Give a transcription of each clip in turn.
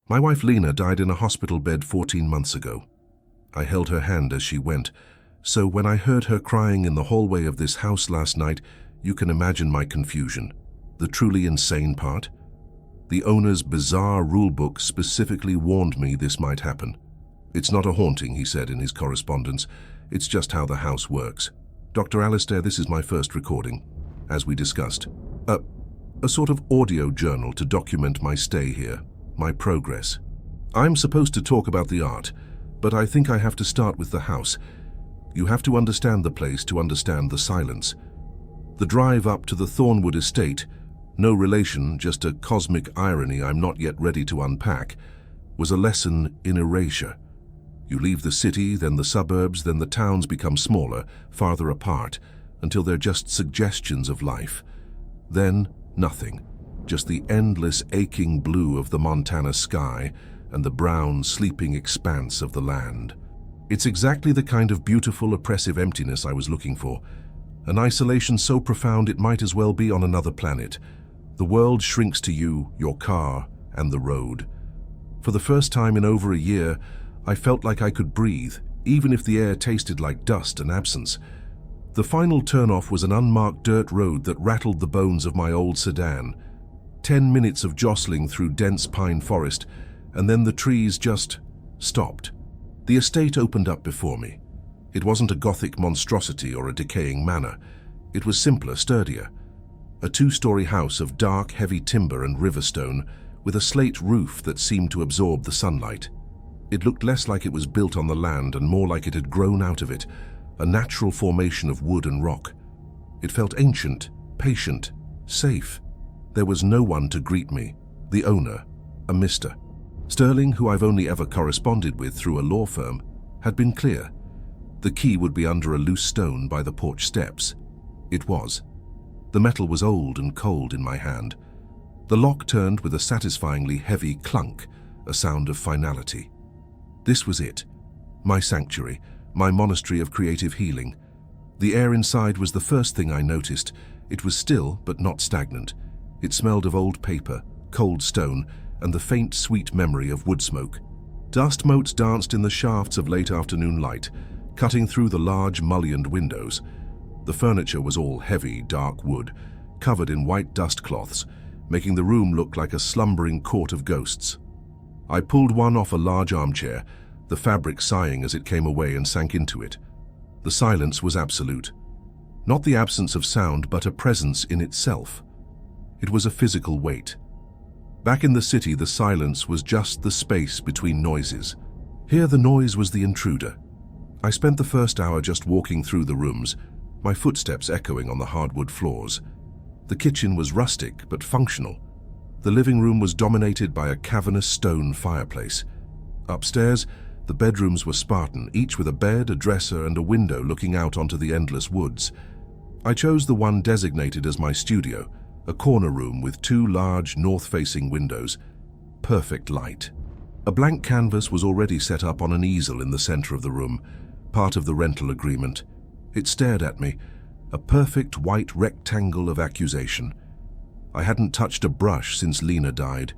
My wife Lena died in a hospital bed 14 months ago. I held her hand as she went, so when I heard her crying in the hallway of this house last night, you can imagine my confusion. The truly insane part? The owner's bizarre rulebook specifically warned me this might happen. It's not a haunting, he said in his correspondence. It's just how the house works. Dr. Alistair, this is my first recording, as we discussed. A sort of audio journal to document my stay here, my progress. I'm supposed to talk about the art, but I think I have to start with the house. You have to understand the place to understand the silence. The drive up to the Thornwood estate, no relation, just a cosmic irony I'm not yet ready to unpack, was a lesson in erasure. You leave the city, then the suburbs, then the towns become smaller, farther apart, until they're just suggestions of life. Then, nothing. Just the endless aching blue of the Montana sky and the brown, sleeping expanse of the land. It's exactly the kind of beautiful, oppressive emptiness I was looking for. An isolation so profound it might as well be on another planet. The world shrinks to you, your car, and the road. For the first time in over a year, I felt like I could breathe, even if the air tasted like dust and absence. The final turnoff was an unmarked dirt road that rattled the bones of my old sedan. 10 minutes of jostling through dense pine forest, and then the trees just stopped. The estate opened up before me. It wasn't a Gothic monstrosity or a decaying manor. It was simpler, sturdier. A 2-story house of dark, heavy timber and riverstone, with a slate roof that seemed to absorb the sunlight. It looked less like it was built on the land and more like it had grown out of it, a natural formation of wood and rock. It felt ancient, patient, safe. There was no one to greet me. The owner, a Mr. Sterling, who I've only ever corresponded with through a law firm, had been clear. The key would be under a loose stone by the porch steps. It was. The metal was old and cold in my hand. The lock turned with a satisfyingly heavy clunk, a sound of finality. This was it. My sanctuary, my monastery of creative healing. The air inside was the first thing I noticed. It was still, but not stagnant. It smelled of old paper, cold stone, and the faint, sweet memory of wood smoke. Dust motes danced in the shafts of late afternoon light, cutting through the large, mullioned windows. The furniture was all heavy, dark wood, covered in white dust cloths, making the room look like a slumbering court of ghosts. I pulled one off a large armchair, the fabric sighing as it came away and sank into it. The silence was absolute. Not the absence of sound, but a presence in itself. It was a physical weight. Back in the city, the silence was just the space between noises. Here, the noise was the intruder. I spent the first hour just walking through the rooms, my footsteps echoing on the hardwood floors. The kitchen was rustic but functional. The living room was dominated by a cavernous stone fireplace. Upstairs, the bedrooms were Spartan, each with a bed, a dresser, and a window looking out onto the endless woods. I chose the one designated as my studio, a corner room with 2 large north-facing windows. Perfect light. A blank canvas was already set up on an easel in the center of the room, part of the rental agreement. It stared at me, a perfect white rectangle of accusation. I hadn't touched a brush since Lena died.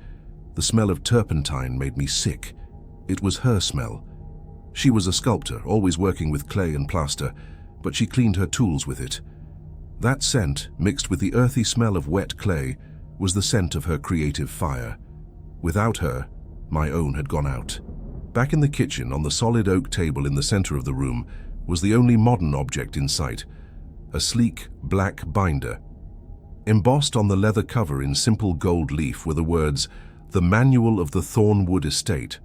The smell of turpentine made me sick. It was her smell. She was a sculptor, always working with clay and plaster, but she cleaned her tools with it. That scent, mixed with the earthy smell of wet clay, was the scent of her creative fire. Without her, my own had gone out. Back in the kitchen, on the solid oak table in the center of the room, was the only modern object in sight, a sleek black binder. Embossed on the leather cover in simple gold leaf were the words, "The Manual of the Thornwood Estate."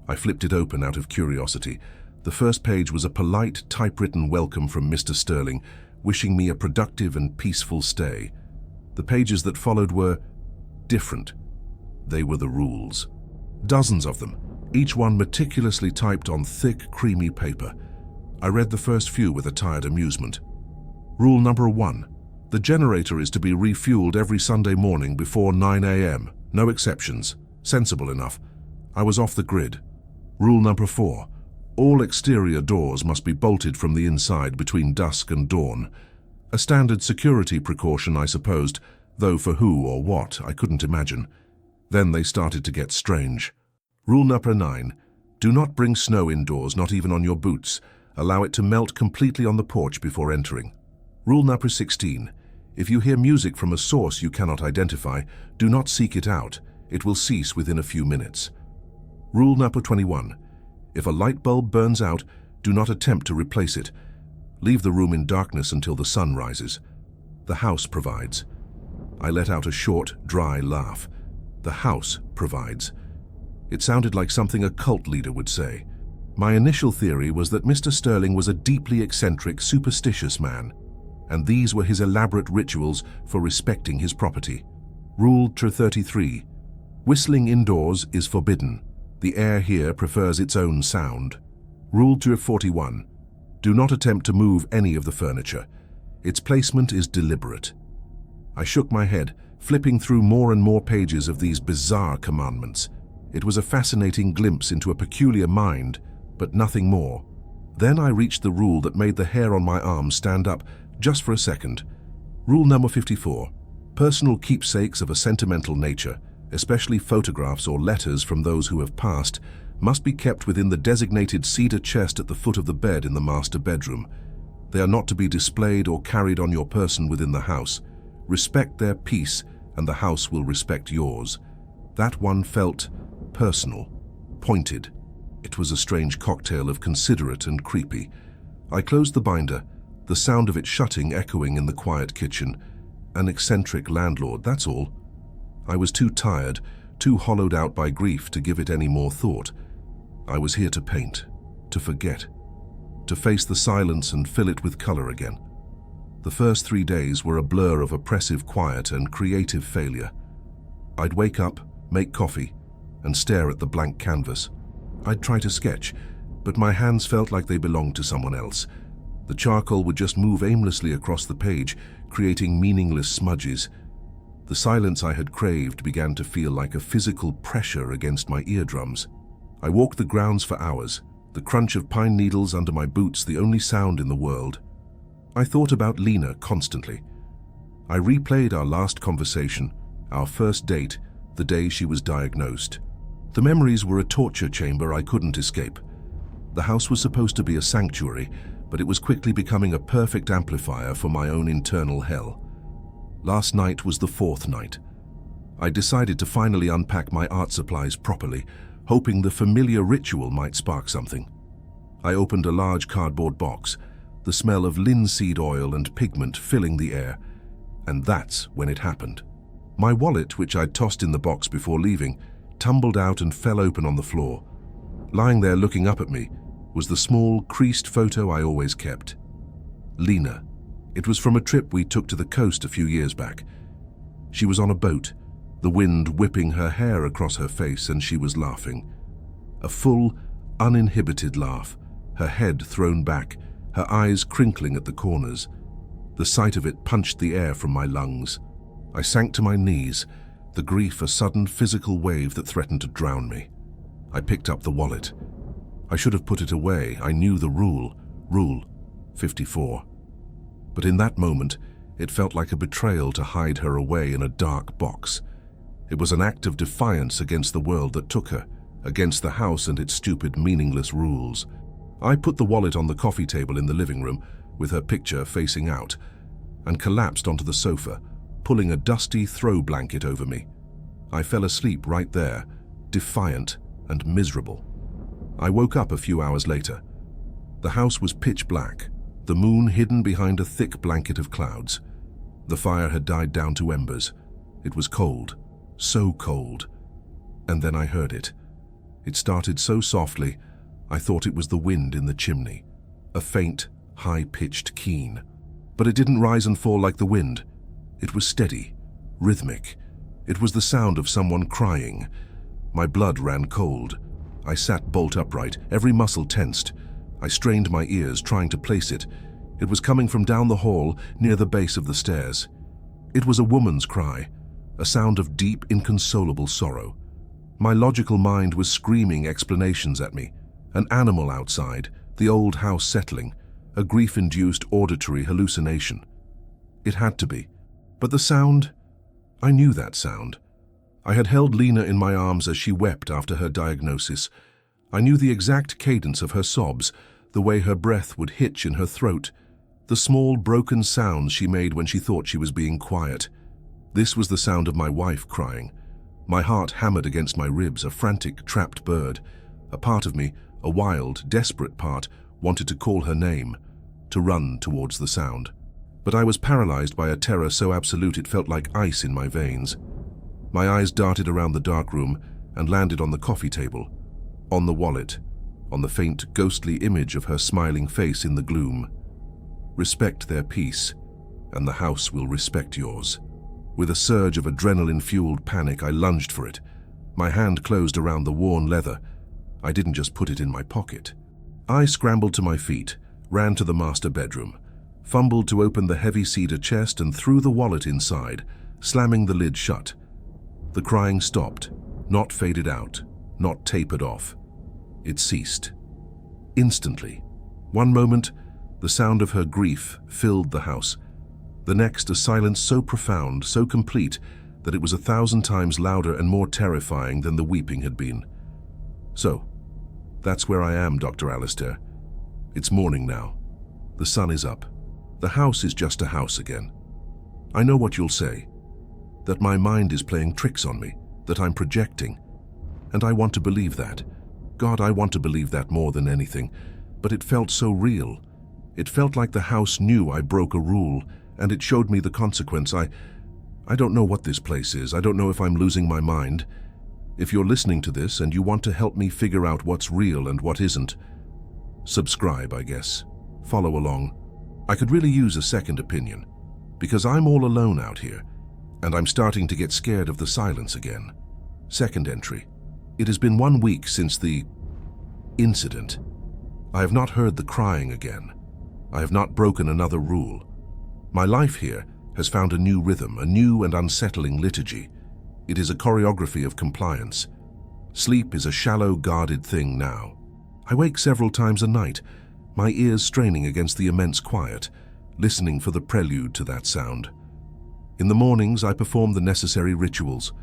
I flipped it open out of curiosity. The first page was a polite, typewritten welcome from Mr. Sterling, wishing me a productive and peaceful stay. The pages that followed were different. They were the rules. Dozens of them, each one meticulously typed on thick, creamy paper. I read the first few with a tired amusement. Rule number 1. The generator is to be refueled every Sunday morning before 9 a.m. No exceptions. Sensible enough. I was off the grid. Rule number 4. All exterior doors must be bolted from the inside between dusk and dawn. A standard security precaution, I supposed, though for who or what, I couldn't imagine. Then they started to get strange. Rule number 9. Do not bring snow indoors, not even on your boots. Allow it to melt completely on the porch before entering. Rule number 16. If you hear music from a source you cannot identify, do not seek it out. It will cease within a few minutes. Rule number 21. If a light bulb burns out, do not attempt to replace it. Leave the room in darkness until the sun rises. The house provides. I let out a short, dry laugh. The house provides. It sounded like something a cult leader would say. My initial theory was that Mr. Sterling was a deeply eccentric, superstitious man, and these were his elaborate rituals for respecting his property. Rule 33. Whistling indoors is forbidden. The air here prefers its own sound. Rule 41. Do not attempt to move any of the furniture. Its placement is deliberate. I shook my head, flipping through more and more pages of these bizarre commandments. It was a fascinating glimpse into a peculiar mind, but nothing more. Then I reached the rule that made the hair on my arm stand up just for a second. Rule number 54. Personal keepsakes of a sentimental nature, especially photographs or letters from those who have passed, must be kept within the designated cedar chest at the foot of the bed in the master bedroom. They are not to be displayed or carried on your person within the house. Respect their peace, and the house will respect yours. That one felt personal, pointed. It was a strange cocktail of considerate and creepy. I closed the binder, the sound of it shutting echoing in the quiet kitchen. An eccentric landlord, that's all. I was too tired, too hollowed out by grief to give it any more thought. I was here to paint, to forget, to face the silence and fill it with color again. The first 3 days were a blur of oppressive quiet and creative failure. I'd wake up, make coffee, and stare at the blank canvas. I'd try to sketch, but my hands felt like they belonged to someone else. The charcoal would just move aimlessly across the page, creating meaningless smudges. The silence I had craved began to feel like a physical pressure against my eardrums. I walked the grounds for hours, the crunch of pine needles under my boots the only sound in the world. I thought about Lena constantly. I replayed our last conversation, our first date, the day she was diagnosed. The memories were a torture chamber I couldn't escape. The house was supposed to be a sanctuary, but it was quickly becoming a perfect amplifier for my own internal hell. Last night was the 4th night. I decided to finally unpack my art supplies properly, hoping the familiar ritual might spark something. I opened a large cardboard box, the smell of linseed oil and pigment filling the air, and that's when it happened. My wallet, which I'd tossed in the box before leaving, tumbled out and fell open on the floor. Lying there looking up at me was the small, creased photo I always kept. Lena. It was from a trip we took to the coast a few years back. She was on a boat, the wind whipping her hair across her face, and she was laughing. A full, uninhibited laugh, her head thrown back, her eyes crinkling at the corners. The sight of it punched the air from my lungs. I sank to my knees, the grief a sudden physical wave that threatened to drown me. I picked up the wallet. I should have put it away. I knew the rule. Rule 54. But in that moment, it felt like a betrayal to hide her away in a dark box. It was an act of defiance against the world that took her, against the house and its stupid, meaningless rules. I put the wallet on the coffee table in the living room, with her picture facing out, and collapsed onto the sofa, pulling a dusty throw blanket over me. I fell asleep right there, defiant and miserable. I woke up a few hours later. The house was pitch black, the moon hidden behind a thick blanket of clouds. The fire had died down to embers. It was cold, so cold. And then I heard it. It started so softly, I thought it was the wind in the chimney, a faint, high-pitched keen. But it didn't rise and fall like the wind. It was steady, rhythmic. It was the sound of someone crying. My blood ran cold. I sat bolt upright, every muscle tensed. I strained my ears, trying to place it. It was coming from down the hall, near the base of the stairs. It was a woman's cry, a sound of deep, inconsolable sorrow. My logical mind was screaming explanations at me. An animal outside, the old house settling, a grief-induced auditory hallucination. It had to be. But the sound, I knew that sound. I had held Lena in my arms as she wept after her diagnosis. I knew the exact cadence of her sobs, the way her breath would hitch in her throat, the small broken sounds she made when she thought she was being quiet. This was the sound of my wife crying. My heart hammered against my ribs, a frantic, trapped bird. A part of me, a wild, desperate part, wanted to call her name, to run towards the sound. But I was paralyzed by a terror so absolute it felt like ice in my veins. My eyes darted around the dark room and landed on the coffee table, on the wallet, on the faint, ghostly image of her smiling face in the gloom. Respect their peace, and the house will respect yours. With a surge of adrenaline-fueled panic, I lunged for it. My hand closed around the worn leather. I didn't just put it in my pocket. I scrambled to my feet, ran to the master bedroom, fumbled to open the heavy cedar chest and threw the wallet inside, slamming the lid shut. The crying stopped, not faded out, not tapered off. It ceased. Instantly. One moment, the sound of her grief filled the house. The next, a silence so profound, so complete, that it was 1,000 times louder and more terrifying than the weeping had been. So, that's where I am, Dr. Alistair. It's morning now. The sun is up. The house is just a house again. I know what you'll say, that my mind is playing tricks on me, that I'm projecting. And I want to believe that. God, I want to believe that more than anything. But it felt so real. It felt like the house knew I broke a rule, and it showed me the consequence. I don't know what this place is. I don't know if I'm losing my mind. If you're listening to this and you want to help me figure out what's real and what isn't, subscribe, I guess. Follow along. I could really use a second opinion, because I'm all alone out here, and I'm starting to get scared of the silence again. Second entry. It has been 1 week since the incident. I have not heard the crying again. I have not broken another rule. My life here has found a new rhythm, a new and unsettling liturgy. It is a choreography of compliance. Sleep is a shallow, guarded thing now. I wake several times a night, my ears straining against the immense quiet, listening for the prelude to that sound. In the mornings, I perform the necessary rituals.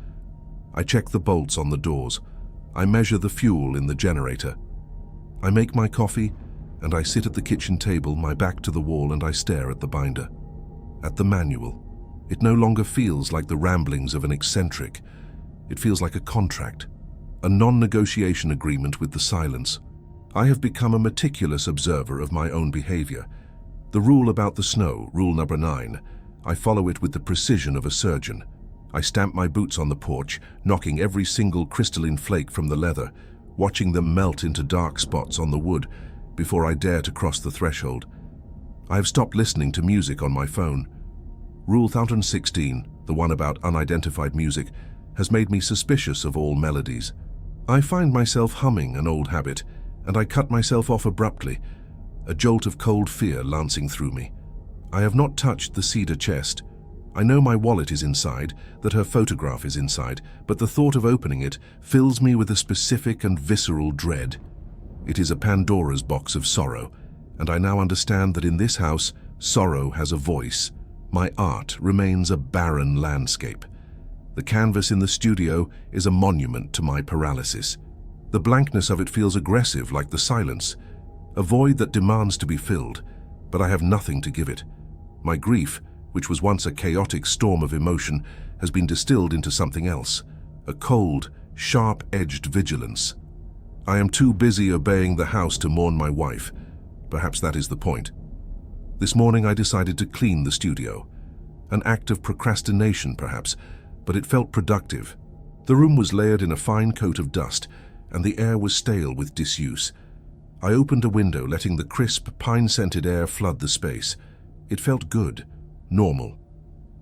I check the bolts on the doors. I measure the fuel in the generator. I make my coffee, and I sit at the kitchen table, my back to the wall, and I stare at the binder. At the manual. It no longer feels like the ramblings of an eccentric. It feels like a contract, a non-negotiation agreement with the silence. I have become a meticulous observer of my own behavior. The rule about the snow, rule number 9, I follow it with the precision of a surgeon. I stamp my boots on the porch, knocking every single crystalline flake from the leather, watching them melt into dark spots on the wood before I dare to cross the threshold. I have stopped listening to music on my phone. Rule 1016, the one about unidentified music, has made me suspicious of all melodies. I find myself humming an old habit, and I cut myself off abruptly, a jolt of cold fear lancing through me. I have not touched the cedar chest. I know my wallet is inside, that her photograph is inside, but the thought of opening it fills me with a specific and visceral dread. It is a Pandora's box of sorrow, and I now understand that in this house, sorrow has a voice. My art remains a barren landscape. The canvas in the studio is a monument to my paralysis. The blankness of it feels aggressive, like the silence, a void that demands to be filled, but I have nothing to give it. My grief, which was once a chaotic storm of emotion, has been distilled into something else, a cold, sharp-edged vigilance. I am too busy obeying the house to mourn my wife. Perhaps that is the point. This morning I decided to clean the studio. An act of procrastination, perhaps, but it felt productive. The room was layered in a fine coat of dust, and the air was stale with disuse. I opened a window, letting the crisp, pine-scented air flood the space. It felt good, normal.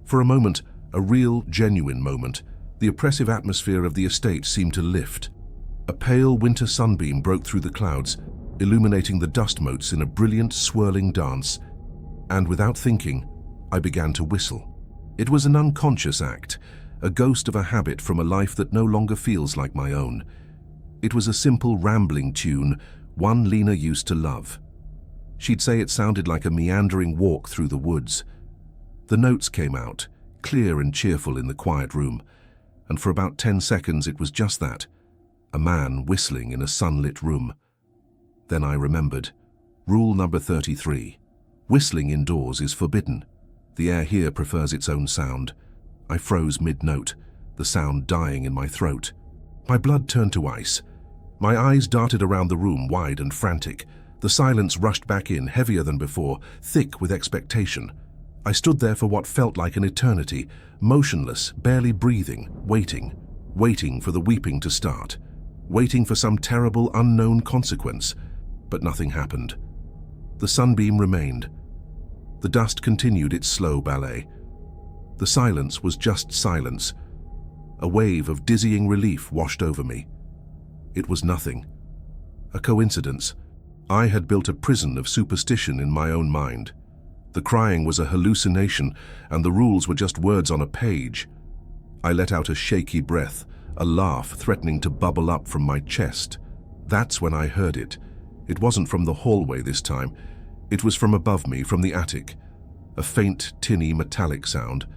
For a moment, a real, genuine moment, the oppressive atmosphere of the estate seemed to lift. A pale winter sunbeam broke through the clouds, illuminating the dust motes in a brilliant, swirling dance. And without thinking, I began to whistle. It was an unconscious act, a ghost of a habit from a life that no longer feels like my own. It was a simple, rambling tune, one Lena used to love. She'd say it sounded like a meandering walk through the woods. The notes came out, clear and cheerful in the quiet room, and for about 10 seconds it was just that, a man whistling in a sunlit room. Then I remembered. Rule number 33. Whistling indoors is forbidden. The air here prefers its own sound. I froze mid-note, the sound dying in my throat. My blood turned to ice. My eyes darted around the room, wide and frantic. The silence rushed back in, heavier than before, thick with expectation. I stood there for what felt like an eternity, motionless, barely breathing, waiting for the weeping to start, waiting for some terrible, unknown consequence. But nothing happened. The sunbeam remained. The dust continued its slow ballet. The silence was just silence. A wave of dizzying relief washed over me. It was nothing. A coincidence. I had built a prison of superstition in my own mind. The crying was a hallucination, and the rules were just words on a page. I let out a shaky breath, a laugh threatening to bubble up from my chest. That's when I heard it. It wasn't from the hallway this time. It was from above me, from the attic. A faint, tinny, metallic sound.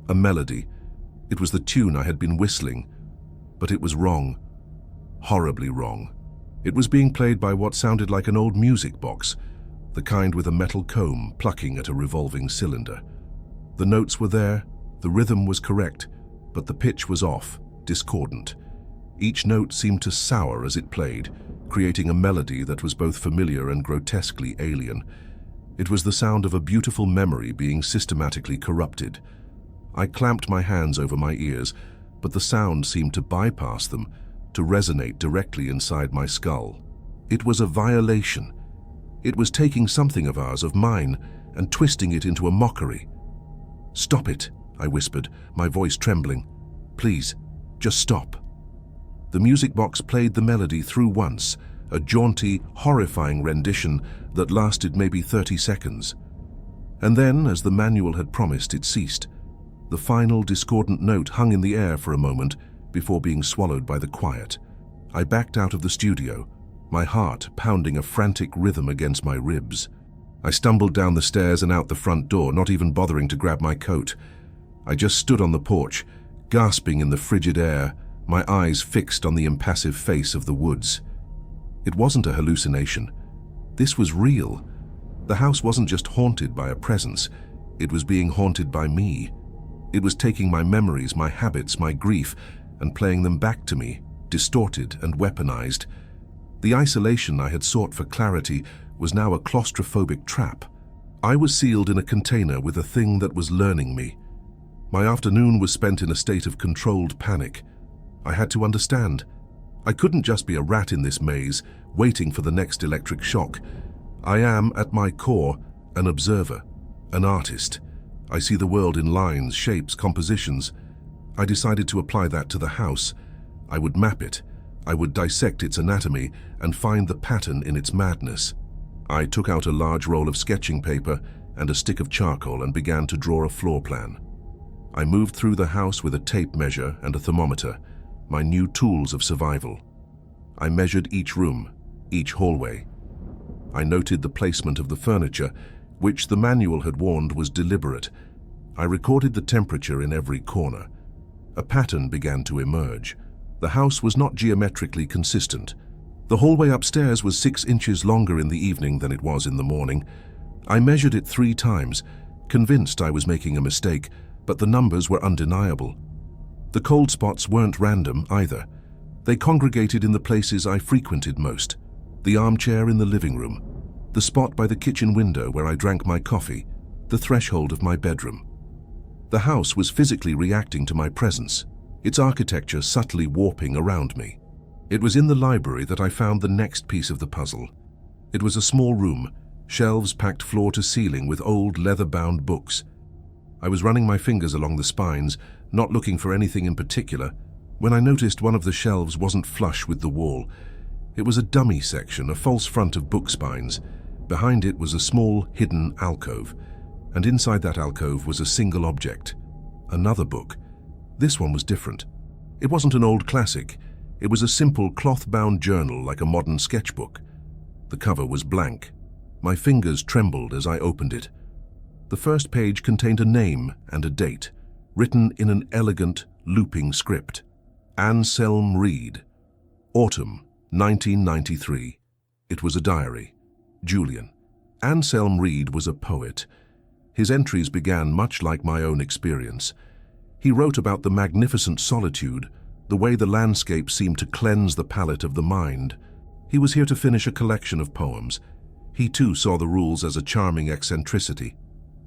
A melody. It was the tune I had been whistling. But it was wrong. Horribly wrong. It was being played by what sounded like an old music box, the kind with a metal comb plucking at a revolving cylinder. The notes were there, the rhythm was correct, but the pitch was off, discordant. Each note seemed to sour as it played, creating a melody that was both familiar and grotesquely alien. It was the sound of a beautiful memory being systematically corrupted. I clamped my hands over my ears, but the sound seemed to bypass them, to resonate directly inside my skull. It was a violation. It was taking something of ours, of mine, and twisting it into a mockery. "Stop it," I whispered, my voice trembling. "Please, just stop." The music box played the melody through once, a jaunty, horrifying rendition that lasted maybe 30 seconds. And then, as the manual had promised, it ceased. The final discordant note hung in the air for a moment before being swallowed by the quiet. I backed out of the studio, my heart pounding a frantic rhythm against my ribs. I stumbled down the stairs and out the front door, not even bothering to grab my coat. I just stood on the porch, gasping in the frigid air, my eyes fixed on the impassive face of the woods. It wasn't a hallucination. This was real. The house wasn't just haunted by a presence, it was being haunted by me. It was taking my memories, my habits, my grief, and playing them back to me, distorted and weaponized. The isolation I had sought for clarity was now a claustrophobic trap. I was sealed in a container with a thing that was learning me. My afternoon was spent in a state of controlled panic. I had to understand. I couldn't just be a rat in this maze, waiting for the next electric shock. I am, at my core, an observer, an artist. I see the world in lines, shapes, compositions. I decided to apply that to the house. I would map it. I would dissect its anatomy and find the pattern in its madness. I took out a large roll of sketching paper and a stick of charcoal and began to draw a floor plan. I moved through the house with a tape measure and a thermometer, my new tools of survival. I measured each room, each hallway. I noted the placement of the furniture, which the manual had warned was deliberate. I recorded the temperature in every corner. A pattern began to emerge. The house was not geometrically consistent. The hallway upstairs was 6 inches longer in the evening than it was in the morning. I measured it 3 times, convinced I was making a mistake, but the numbers were undeniable. The cold spots weren't random either. They congregated in the places I frequented most. The armchair in the living room, the spot by the kitchen window where I drank my coffee, the threshold of my bedroom. The house was physically reacting to my presence, its architecture subtly warping around me. It was in the library that I found the next piece of the puzzle. It was a small room, shelves packed floor to ceiling with old leather-bound books. I was running my fingers along the spines, not looking for anything in particular, when I noticed one of the shelves wasn't flush with the wall. It was a dummy section, a false front of book spines. Behind it was a small, hidden alcove, and inside that alcove was a single object, another book. This one was different. It wasn't an old classic. It was a simple cloth-bound journal like a modern sketchbook. The cover was blank. My fingers trembled as I opened it. The first page contained a name and a date, written in an elegant, looping script. Anselm Reed. Autumn, 1993. It was a diary. Julian. Anselm Reed was a poet. His entries began much like my own experience. He wrote about the magnificent solitude, the way the landscape seemed to cleanse the palate of the mind. He was here to finish a collection of poems. He too saw the rules as a charming eccentricity.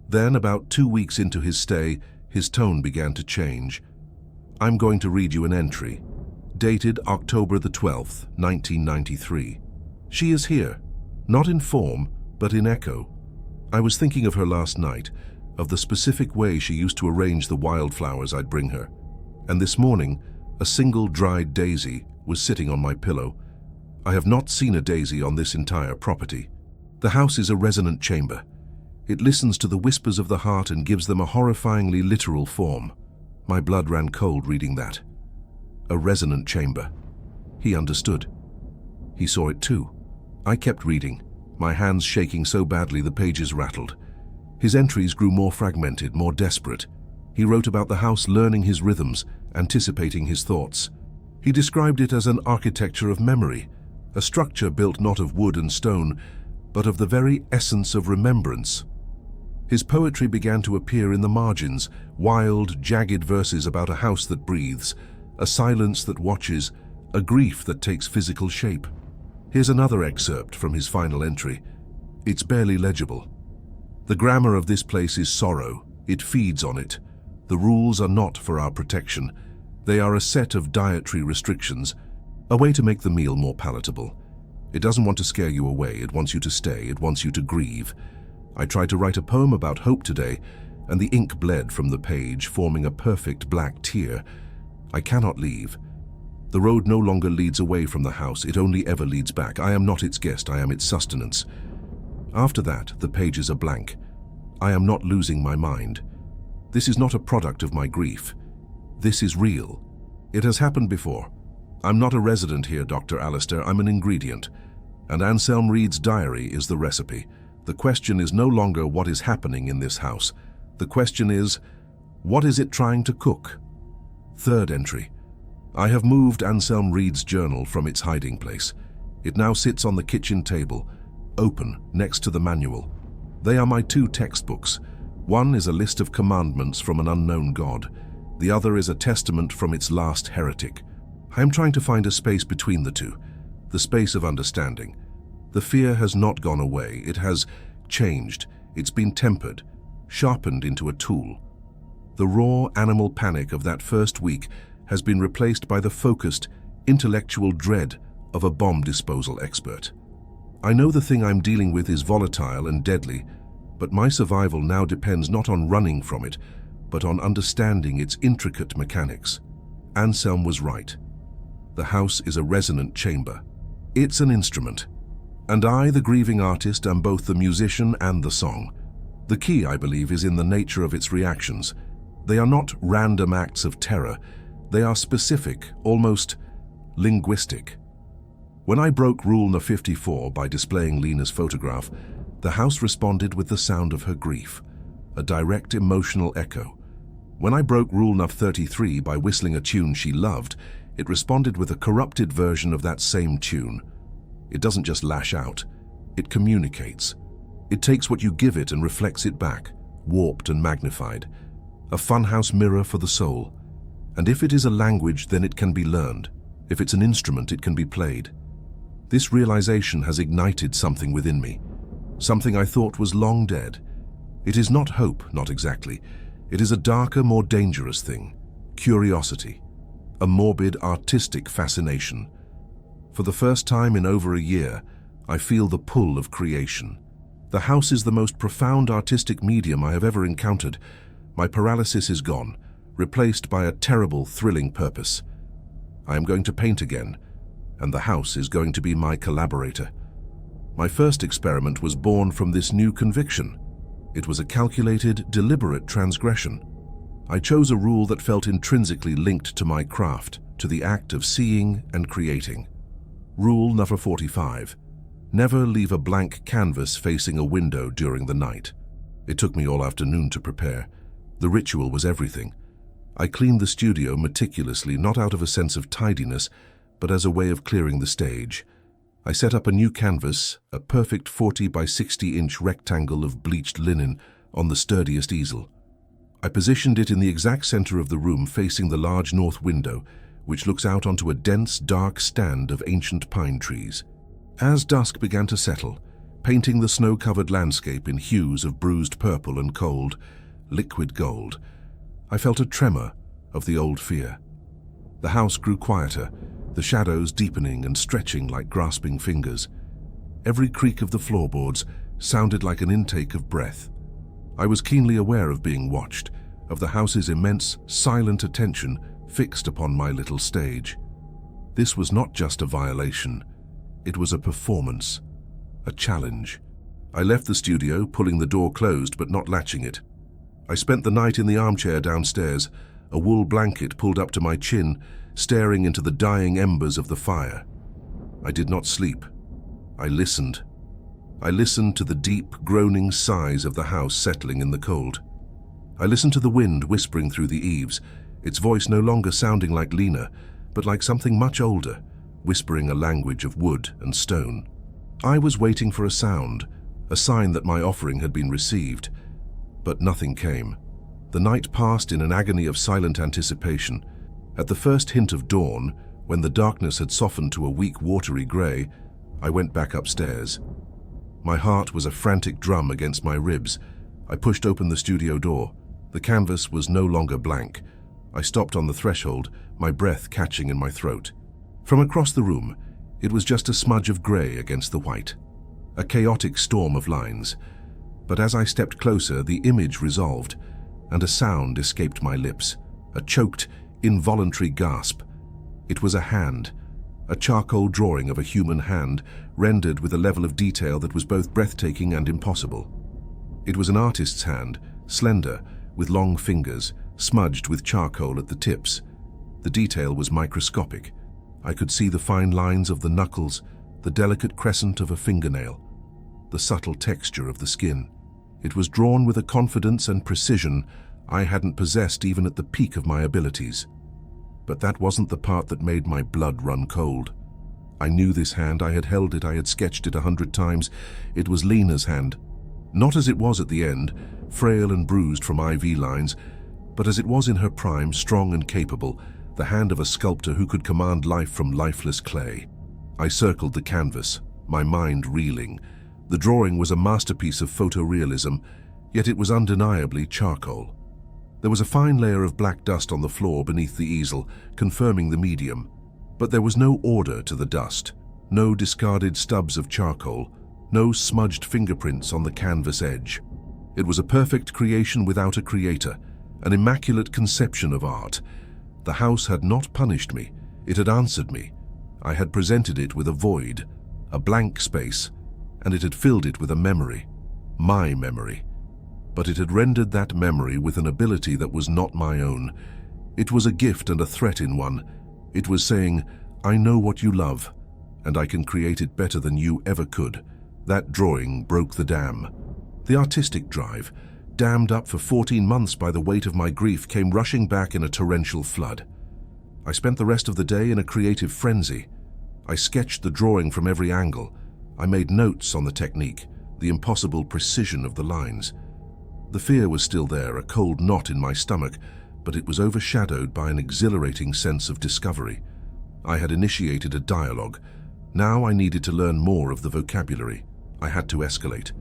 Then, about 2 weeks into his stay, his tone began to change. I'm going to read you an entry, dated October the 12th, 1993. She is here, not in form, but in echo. I was thinking of her last night, of the specific way she used to arrange the wildflowers I'd bring her. And this morning, a single dried daisy was sitting on my pillow. I have not seen a daisy on this entire property. The house is a resonant chamber. It listens to the whispers of the heart and gives them a horrifyingly literal form. My blood ran cold reading that. A resonant chamber. He understood. He saw it too. I kept reading, my hands shaking so badly the pages rattled. His entries grew more fragmented, more desperate. He wrote about the house learning his rhythms, anticipating his thoughts. He described it as an architecture of memory, a structure built not of wood and stone, but of the very essence of remembrance. His poetry began to appear in the margins, wild, jagged verses about a house that breathes, a silence that watches, a grief that takes physical shape. Here's another excerpt from his final entry. It's barely legible. The grammar of this place is sorrow. It feeds on it. The rules are not for our protection. They are a set of dietary restrictions, a way to make the meal more palatable. It doesn't want to scare you away. It wants you to stay. It wants you to grieve. I tried to write a poem about hope today, and the ink bled from the page, forming a perfect black tear. I cannot leave. The road no longer leads away from the house. It only ever leads back. I am not its guest. I am its sustenance. After that, the pages are blank. I am not losing my mind. This is not a product of my grief. This is real. It has happened before. I'm not a resident here, Dr. Alistair. I'm an ingredient. And Anselm Reed's diary is the recipe. The question is no longer what is happening in this house. The question is, what is it trying to cook? Third entry. I have moved Anselm Reed's journal from its hiding place. It now sits on the kitchen table, open next to the manual. They are my 2 textbooks. One is a list of commandments from an unknown God. The other is a testament from its last heretic. I am trying to find a space between the two, the space of understanding. The fear has not gone away. It has changed. It's been tempered, sharpened into a tool. The raw animal panic of that first week has been replaced by the focused, intellectual dread of a bomb disposal expert. I know the thing I'm dealing with is volatile and deadly, but my survival now depends not on running from it, but on understanding its intricate mechanics. Anselm was right. The house is a resonant chamber. It's an instrument. And I, the grieving artist, am both the musician and the song. The key, I believe, is in the nature of its reactions. They are not random acts of terror. They are specific, almost linguistic. When I broke Rule No. 54 by displaying Lena's photograph, the house responded with the sound of her grief, a direct emotional echo. When I broke Rule No. 33 by whistling a tune she loved, it responded with a corrupted version of that same tune. It doesn't just lash out, it communicates. It takes what you give it and reflects it back, warped and magnified. A funhouse mirror for the soul. And if it is a language, then it can be learned. If it's an instrument, it can be played. This realization has ignited something within me, something I thought was long dead. It is not hope, not exactly. It is a darker, more dangerous thing, curiosity, a morbid, artistic fascination. For the first time in over a year, I feel the pull of creation. The house is the most profound artistic medium I have ever encountered. My paralysis is gone, replaced by a terrible, thrilling purpose. I am going to paint again, and the house is going to be my collaborator. My first experiment was born from this new conviction. It was a calculated, deliberate transgression. I chose a rule that felt intrinsically linked to my craft, to the act of seeing and creating. Rule number 45. Never leave a blank canvas facing a window during the night. It took me all afternoon to prepare. The ritual was everything. I cleaned the studio meticulously, not out of a sense of tidiness, but as a way of clearing the stage. I set up a new canvas, a perfect 40 by 60-inch rectangle of bleached linen, on the sturdiest easel. I positioned it in the exact center of the room, facing the large north window, which looks out onto a dense, dark stand of ancient pine trees. As dusk began to settle, painting the snow-covered landscape in hues of bruised purple and cold, liquid gold, I felt a tremor of the old fear. The house grew quieter, the shadows deepening and stretching like grasping fingers. Every creak of the floorboards sounded like an intake of breath. I was keenly aware of being watched, of the house's immense, silent attention fixed upon my little stage. This was not just a violation. It was a performance, a challenge. I left the studio, pulling the door closed but not latching it. I spent the night in the armchair downstairs, a wool blanket pulled up to my chin, staring into the dying embers of the fire. I did not sleep. I listened. I listened to the deep, groaning sighs of the house settling in the cold. I listened to the wind whispering through the eaves, its voice no longer sounding like Lena, but like something much older, whispering a language of wood and stone. I was waiting for a sound, a sign that my offering had been received, but nothing came. The night passed in an agony of silent anticipation. At the first hint of dawn, when the darkness had softened to a weak, watery grey, I went back upstairs. My heart was a frantic drum against my ribs. I pushed open the studio door. The canvas was no longer blank. I stopped on the threshold, my breath catching in my throat. From across the room, it was just a smudge of grey against the white, a chaotic storm of lines. But as I stepped closer, the image resolved, and a sound escaped my lips, a choked, involuntary gasp. It was a hand, a charcoal drawing of a human hand, rendered with a level of detail that was both breathtaking and impossible. It was an artist's hand, slender, with long fingers, smudged with charcoal at the tips. The detail was microscopic. I could see the fine lines of the knuckles, the delicate crescent of a fingernail, the subtle texture of the skin. It was drawn with a confidence and precision I hadn't possessed even at the peak of my abilities. But that wasn't the part that made my blood run cold. I knew this hand, I had held it, I had sketched it 100 times. It was Lena's hand. Not as it was at the end, frail and bruised from IV lines, but as it was in her prime, strong and capable, the hand of a sculptor who could command life from lifeless clay. I circled the canvas, my mind reeling. The drawing was a masterpiece of photorealism, yet it was undeniably charcoal. There was a fine layer of black dust on the floor beneath the easel, confirming the medium. But there was no order to the dust, no discarded stubs of charcoal, no smudged fingerprints on the canvas edge. It was a perfect creation without a creator, an immaculate conception of art. The house had not punished me, it had answered me. I had presented it with a void, a blank space, and it had filled it with a memory, my memory. But it had rendered that memory with an ability that was not my own. It was a gift and a threat in one. It was saying, I know what you love, and I can create it better than you ever could. That drawing broke the dam. The artistic drive, dammed up for 14 months by the weight of my grief, came rushing back in a torrential flood. I spent the rest of the day in a creative frenzy. I sketched the drawing from every angle. I made notes on the technique, the impossible precision of the lines. The fear was still there, a cold knot in my stomach, but it was overshadowed by an exhilarating sense of discovery. I had initiated a dialogue. Now I needed to learn more of the vocabulary. I had to escalate.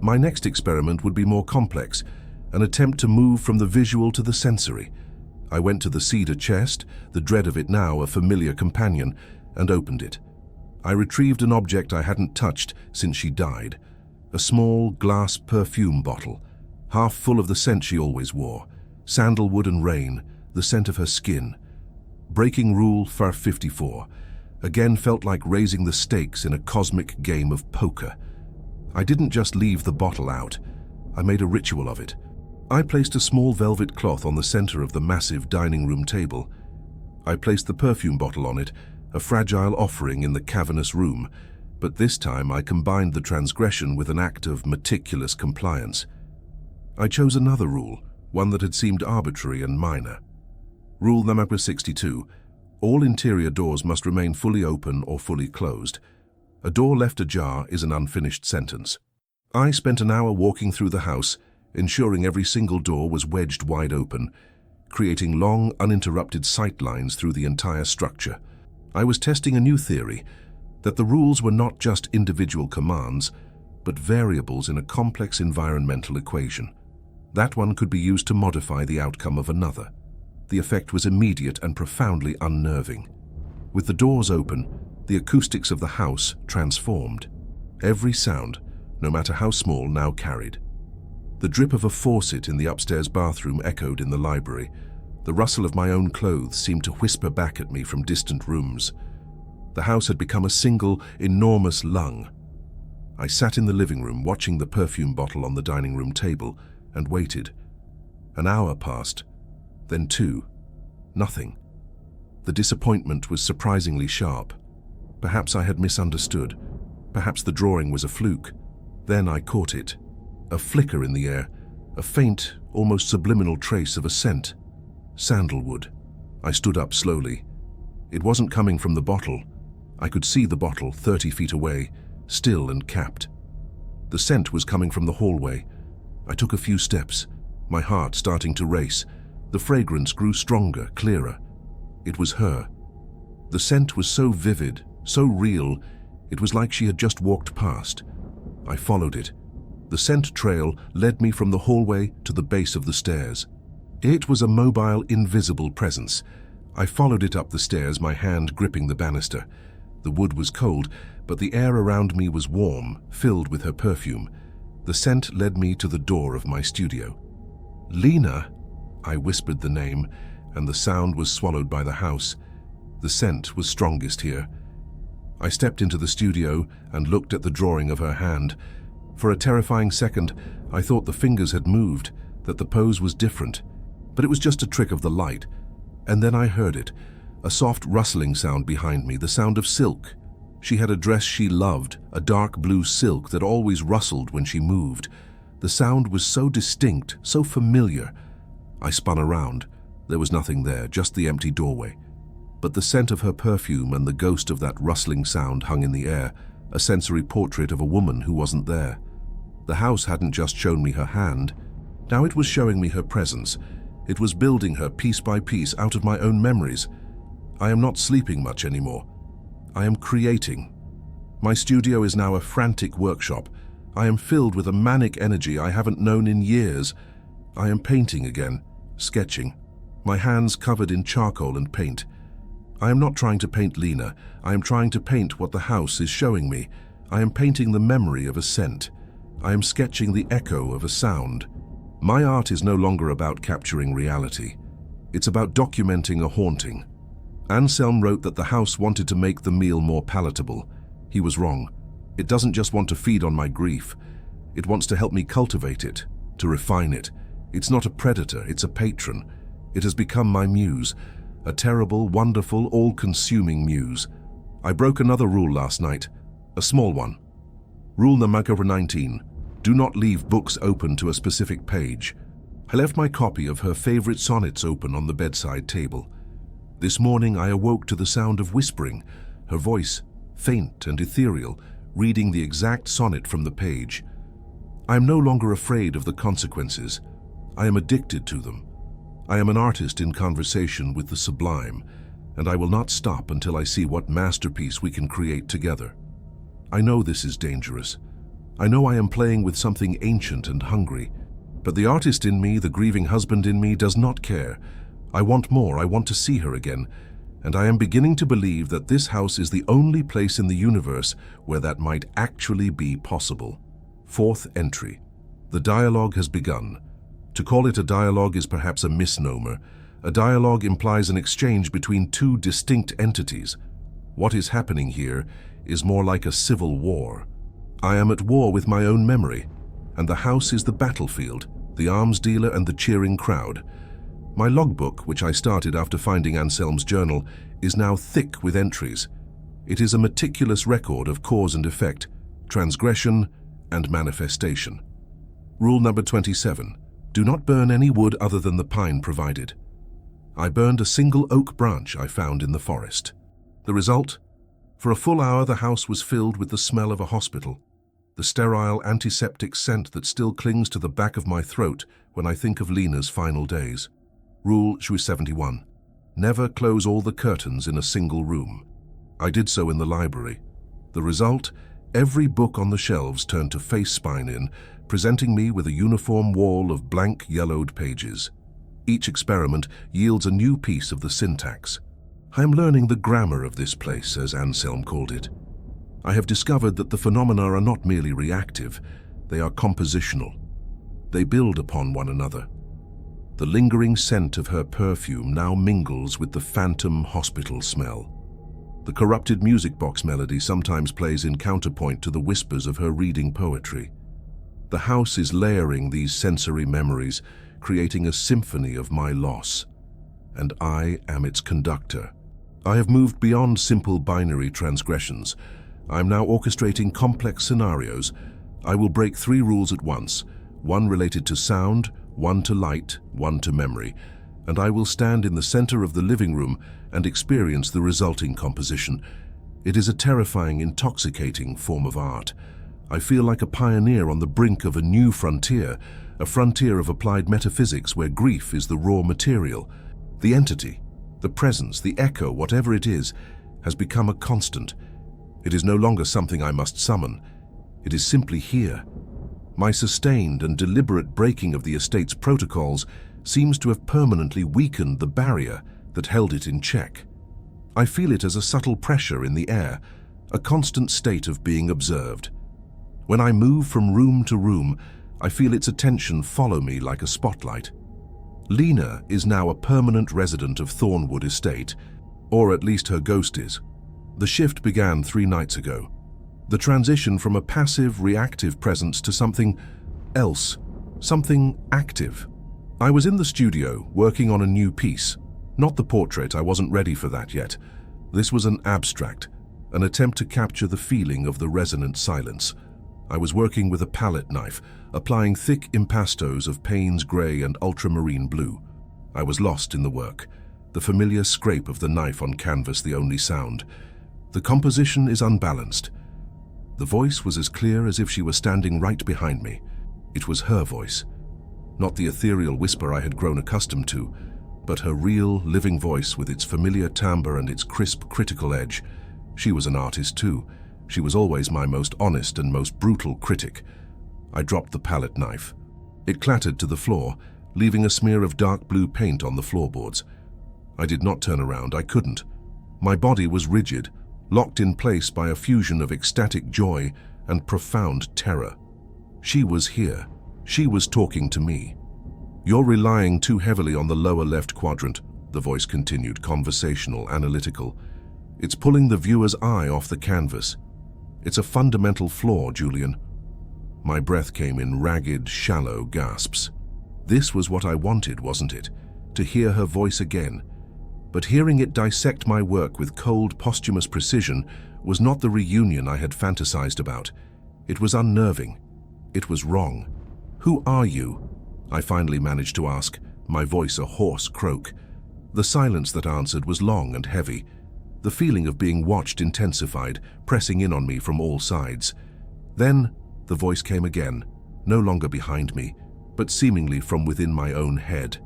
My next experiment would be more complex, an attempt to move from the visual to the sensory. I went to the cedar chest, the dread of it now a familiar companion, and opened it. I retrieved an object I hadn't touched since she died, a small glass perfume bottle, half full of the scent she always wore, sandalwood and rain, the scent of her skin. Breaking rule far 54, again felt like raising the stakes in a cosmic game of poker. I didn't just leave the bottle out, I made a ritual of it. I placed a small velvet cloth on the center of the massive dining room table. I placed the perfume bottle on it, a fragile offering in the cavernous room, but this time I combined the transgression with an act of meticulous compliance. I chose another rule, one that had seemed arbitrary and minor. Rule number 62. All interior doors must remain fully open or fully closed. A door left ajar is an unfinished sentence. I spent an hour walking through the house, ensuring every single door was wedged wide open, creating long, uninterrupted sight lines through the entire structure. I was testing a new theory, that the rules were not just individual commands, but variables in a complex environmental equation. That one could be used to modify the outcome of another. The effect was immediate and profoundly unnerving. With the doors open, the acoustics of the house transformed. Every sound, no matter how small, now carried. The drip of a faucet in the upstairs bathroom echoed in the library. The rustle of my own clothes seemed to whisper back at me from distant rooms. The house had become a single, enormous lung. I sat in the living room watching the perfume bottle on the dining room table and waited. An hour passed, then two. Nothing. The disappointment was surprisingly sharp. Perhaps I had misunderstood. Perhaps the drawing was a fluke. Then I caught it. A flicker in the air, a faint, almost subliminal trace of a scent. Sandalwood. I stood up slowly. It wasn't coming from the bottle. I could see the bottle 30 feet away, still and capped. The scent was coming from the hallway. I took a few steps, my heart starting to race. The fragrance grew stronger, clearer. It was her. The scent was so vivid, so real, it was like she had just walked past. I followed it. The scent trail led me from the hallway to the base of the stairs. It was a mobile, invisible presence. I followed it up the stairs, my hand gripping the banister. The wood was cold, but the air around me was warm, filled with her perfume. The scent led me to the door of my studio. Lena! I whispered the name, and the sound was swallowed by the house. The scent was strongest here. I stepped into the studio and looked at the drawing of her hand. For a terrifying second, I thought the fingers had moved, that the pose was different. But it was just a trick of the light. And then I heard it, a soft rustling sound behind me, the sound of silk. She had a dress she loved, a dark blue silk that always rustled when she moved. The sound was so distinct, so familiar. I spun around. There was nothing there, just the empty doorway. But the scent of her perfume and the ghost of that rustling sound hung in the air, a sensory portrait of a woman who wasn't there. The house hadn't just shown me her hand. Now it was showing me her presence. It was building her piece by piece out of my own memories. I am not sleeping much anymore. I am creating. My studio is now a frantic workshop. I am filled with a manic energy I haven't known in years. I am painting again, sketching, my hands covered in charcoal and paint. I am not trying to paint Lena. I am trying to paint what the house is showing me. I am painting the memory of a scent. I am sketching the echo of a sound. My art is no longer about capturing reality. It's about documenting a haunting. Anselm wrote that the house wanted to make the meal more palatable. He was wrong. It doesn't just want to feed on my grief. It wants to help me cultivate it, to refine it. It's not a predator, it's a patron. It has become my muse, a terrible, wonderful, all-consuming muse. I broke another rule last night, a small one. Rule number 19. Do not leave books open to a specific page. I left my copy of her favorite sonnets open on the bedside table. This morning I awoke to the sound of whispering, her voice, faint and ethereal, reading the exact sonnet from the page. I am no longer afraid of the consequences. I am addicted to them. I am an artist in conversation with the sublime, and I will not stop until I see what masterpiece we can create together. I know this is dangerous. I know I am playing with something ancient and hungry, but the artist in me, the grieving husband in me, does not care. I want more. I want to see her again, and I am beginning to believe that this house is the only place in the universe where that might actually be possible. Fourth entry. The dialogue has begun. To call it a dialogue is perhaps a misnomer. A dialogue implies an exchange between two distinct entities. What is happening here is more like a civil war. I am at war with my own memory, and the house is the battlefield, the arms dealer and the cheering crowd. My logbook, which I started after finding Anselm's journal, is now thick with entries. It is a meticulous record of cause and effect, transgression and manifestation. Rule number 27. Do not burn any wood other than the pine provided. I burned a single oak branch I found in the forest. The result? For a full hour, the house was filled with the smell of a hospital, the sterile antiseptic scent that still clings to the back of my throat when I think of Lena's final days. Rule 71. Never close all the curtains in a single room. I did so in the library. The result? Every book on the shelves turned to face spine in, presenting me with a uniform wall of blank yellowed pages. Each experiment yields a new piece of the syntax. I am learning the grammar of this place, as Anselm called it. I have discovered that the phenomena are not merely reactive, they are compositional. They build upon one another. The lingering scent of her perfume now mingles with the phantom hospital smell. The corrupted music box melody sometimes plays in counterpoint to the whispers of her reading poetry. The house is layering these sensory memories, creating a symphony of my loss, and I am its conductor. I have moved beyond simple binary transgressions. I am now orchestrating complex scenarios. I will break 3 rules at once, one related to sound, one to light, one to memory, and I will stand in the center of the living room and experience the resulting composition. It is a terrifying, intoxicating form of art. I feel like a pioneer on the brink of a new frontier, a frontier of applied metaphysics where grief is the raw material. The entity, the presence, the echo, whatever it is, has become a constant. It is no longer something I must summon. It is simply here. My sustained and deliberate breaking of the estate's protocols seems to have permanently weakened the barrier that held it in check. I feel it as a subtle pressure in the air, a constant state of being observed. When I move from room to room, I feel its attention follow me like a spotlight. Lena is now a permanent resident of Thornwood Estate, or at least her ghost is. The shift began 3 nights ago. The transition from a passive, reactive presence to something else, something active. I was in the studio, working on a new piece. Not the portrait, I wasn't ready for that yet. This was an abstract, an attempt to capture the feeling of the resonant silence. I was working with a palette knife, applying thick impastos of Payne's grey and ultramarine blue. I was lost in the work, the familiar scrape of the knife on canvas the only sound. The composition is unbalanced. The voice was as clear as if she were standing right behind me. It was her voice, not the ethereal whisper I had grown accustomed to, but her real, living voice with its familiar timbre and its crisp, critical edge. She was an artist too. She was always my most honest and most brutal critic. I dropped the palette knife. It clattered to the floor, leaving a smear of dark blue paint on the floorboards. I did not turn around. I couldn't. My body was rigid, locked in place by a fusion of ecstatic joy and profound terror. She was here. She was talking to me. "You're relying too heavily on the lower left quadrant," the voice continued, conversational, analytical. "It's pulling the viewer's eye off the canvas. It's a fundamental flaw, Julian." My breath came in ragged, shallow gasps. This was what I wanted, wasn't it? To hear her voice again. But hearing it dissect my work with cold, posthumous precision was not the reunion I had fantasized about. It was unnerving. It was wrong. "Who are you?" I finally managed to ask, my voice a hoarse croak. The silence that answered was long and heavy. The feeling of being watched intensified, pressing in on me from all sides. Then the voice came again, no longer behind me, but seemingly from within my own head.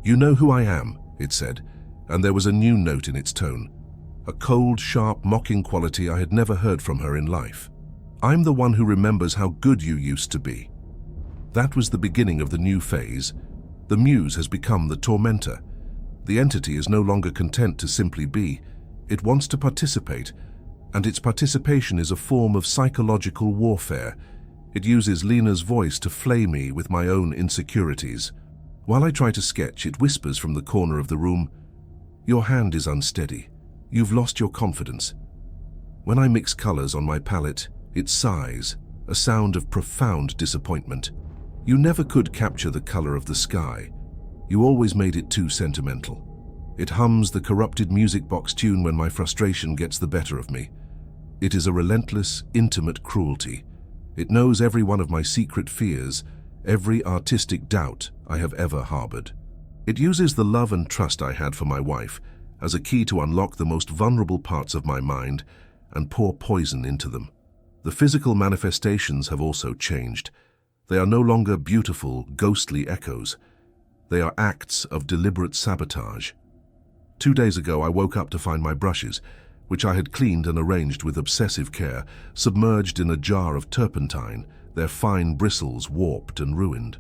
"You know who I am," it said, and there was a new note in its tone, a cold, sharp, mocking quality I had never heard from her in life. "I'm the one who remembers how good you used to be." That was the beginning of the new phase. The muse has become the tormentor. The entity is no longer content to simply be. It wants to participate, and its participation is a form of psychological warfare. It uses Lena's voice to flay me with my own insecurities. While I try to sketch, it whispers from the corner of the room, "Your hand is unsteady. You've lost your confidence." When I mix colors on my palette, it sighs, a sound of profound disappointment. "You never could capture the color of the sky. You always made it too sentimental." It hums the corrupted music box tune when my frustration gets the better of me. It is a relentless, intimate cruelty. It knows every one of my secret fears, every artistic doubt I have ever harbored. It uses the love and trust I had for my wife as a key to unlock the most vulnerable parts of my mind and pour poison into them. The physical manifestations have also changed. They are no longer beautiful, ghostly echoes. They are acts of deliberate sabotage. 2 days ago, I woke up to find my brushes, which I had cleaned and arranged with obsessive care, submerged in a jar of turpentine, their fine bristles warped and ruined.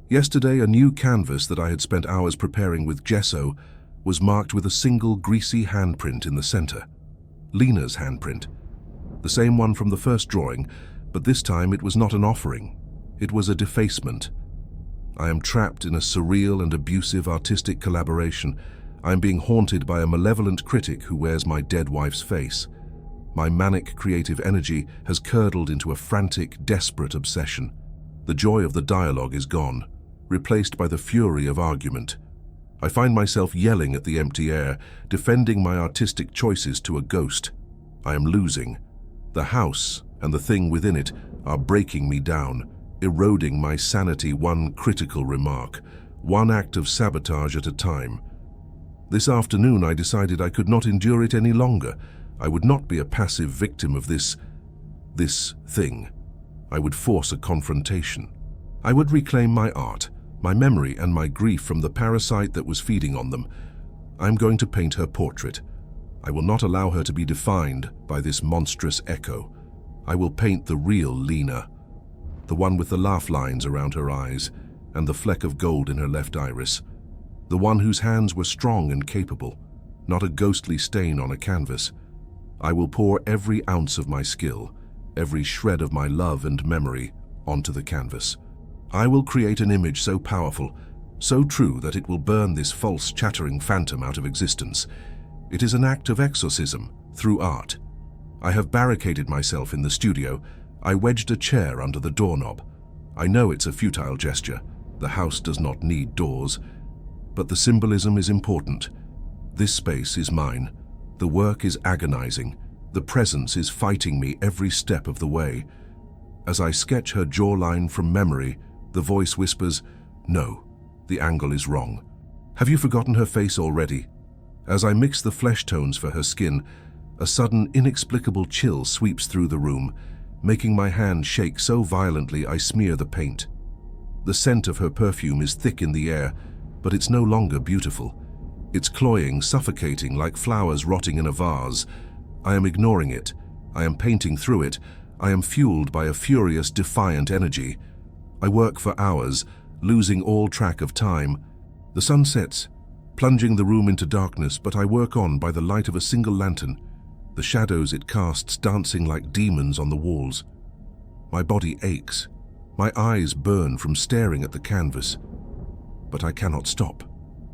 Yesterday, a new canvas that I had spent hours preparing with gesso was marked with a single greasy handprint in the center. Lena's handprint. The same one from the first drawing, but this time it was not an offering. It was a defacement. I am trapped in a surreal and abusive artistic collaboration. I am being haunted by a malevolent critic who wears my dead wife's face. My manic creative energy has curdled into a frantic, desperate obsession. The joy of the dialogue is gone, replaced by the fury of argument. I find myself yelling at the empty air, defending my artistic choices to a ghost. I am losing. The house and the thing within it are breaking me down, eroding my sanity one critical remark, one act of sabotage at a time. This afternoon I decided I could not endure it any longer. I would not be a passive victim of this thing. I would force a confrontation. I would reclaim my art, my memory and my grief from the parasite that was feeding on them. I am going to paint her portrait. I will not allow her to be defined by this monstrous echo. I will paint the real Lena, the one with the laugh lines around her eyes and the fleck of gold in her left iris, the one whose hands were strong and capable, not a ghostly stain on a canvas. I will pour every ounce of my skill, every shred of my love and memory onto the canvas. I will create an image so powerful, so true that it will burn this false, chattering phantom out of existence. It is an act of exorcism through art. I have barricaded myself in the studio. I wedged a chair under the doorknob. I know it's a futile gesture. The house does not need doors. But the symbolism is important. This space is mine. The work is agonizing. The presence is fighting me every step of the way. As I sketch her jawline from memory, the voice whispers, "No, the angle is wrong. Have you forgotten her face already?" As I mix the flesh tones for her skin, a sudden, inexplicable chill sweeps through the room, making my hand shake so violently I smear the paint. The scent of her perfume is thick in the air, but it's no longer beautiful. It's cloying, suffocating, like flowers rotting in a vase. I am ignoring it. I am painting through it. I am fueled by a furious, defiant energy. I work for hours, losing all track of time. The sun sets, plunging the room into darkness, but I work on by the light of a single lantern, the shadows it casts dancing like demons on the walls. My body aches. My eyes burn from staring at the canvas. But I cannot stop.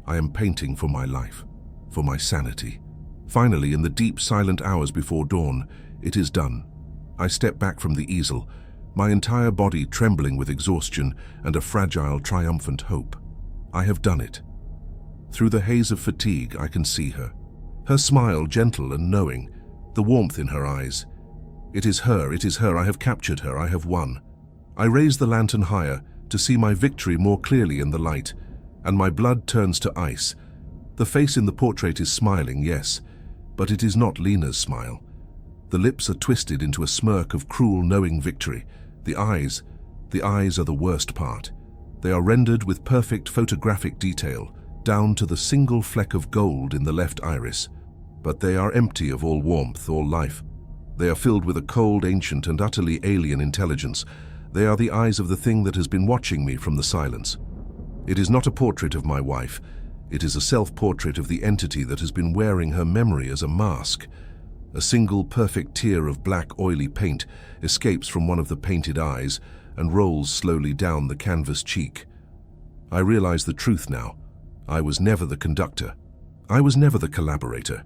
I am painting for my life, for my sanity. Finally, in the deep, silent hours before dawn, it is done. I step back from the easel, my entire body trembling with exhaustion and a fragile, triumphant hope. I have done it. Through the haze of fatigue, I can see her. Her smile, gentle and knowing, the warmth in her eyes. It is her, I have captured her, I have won. I raise the lantern higher to see my victory more clearly in the light, and my blood turns to ice. The face in the portrait is smiling, yes, but it is not Lena's smile. The lips are twisted into a smirk of cruel, knowing victory. The eyes are the worst part. They are rendered with perfect photographic detail, down to the single fleck of gold in the left iris. But they are empty of all warmth, all life. They are filled with a cold, ancient, and utterly alien intelligence. They are the eyes of the thing that has been watching me from the silence. It is not a portrait of my wife. It is a self-portrait of the entity that has been wearing her memory as a mask. A single perfect tear of black, oily paint escapes from one of the painted eyes and rolls slowly down the canvas cheek. I realize the truth now. I was never the conductor. I was never the collaborator.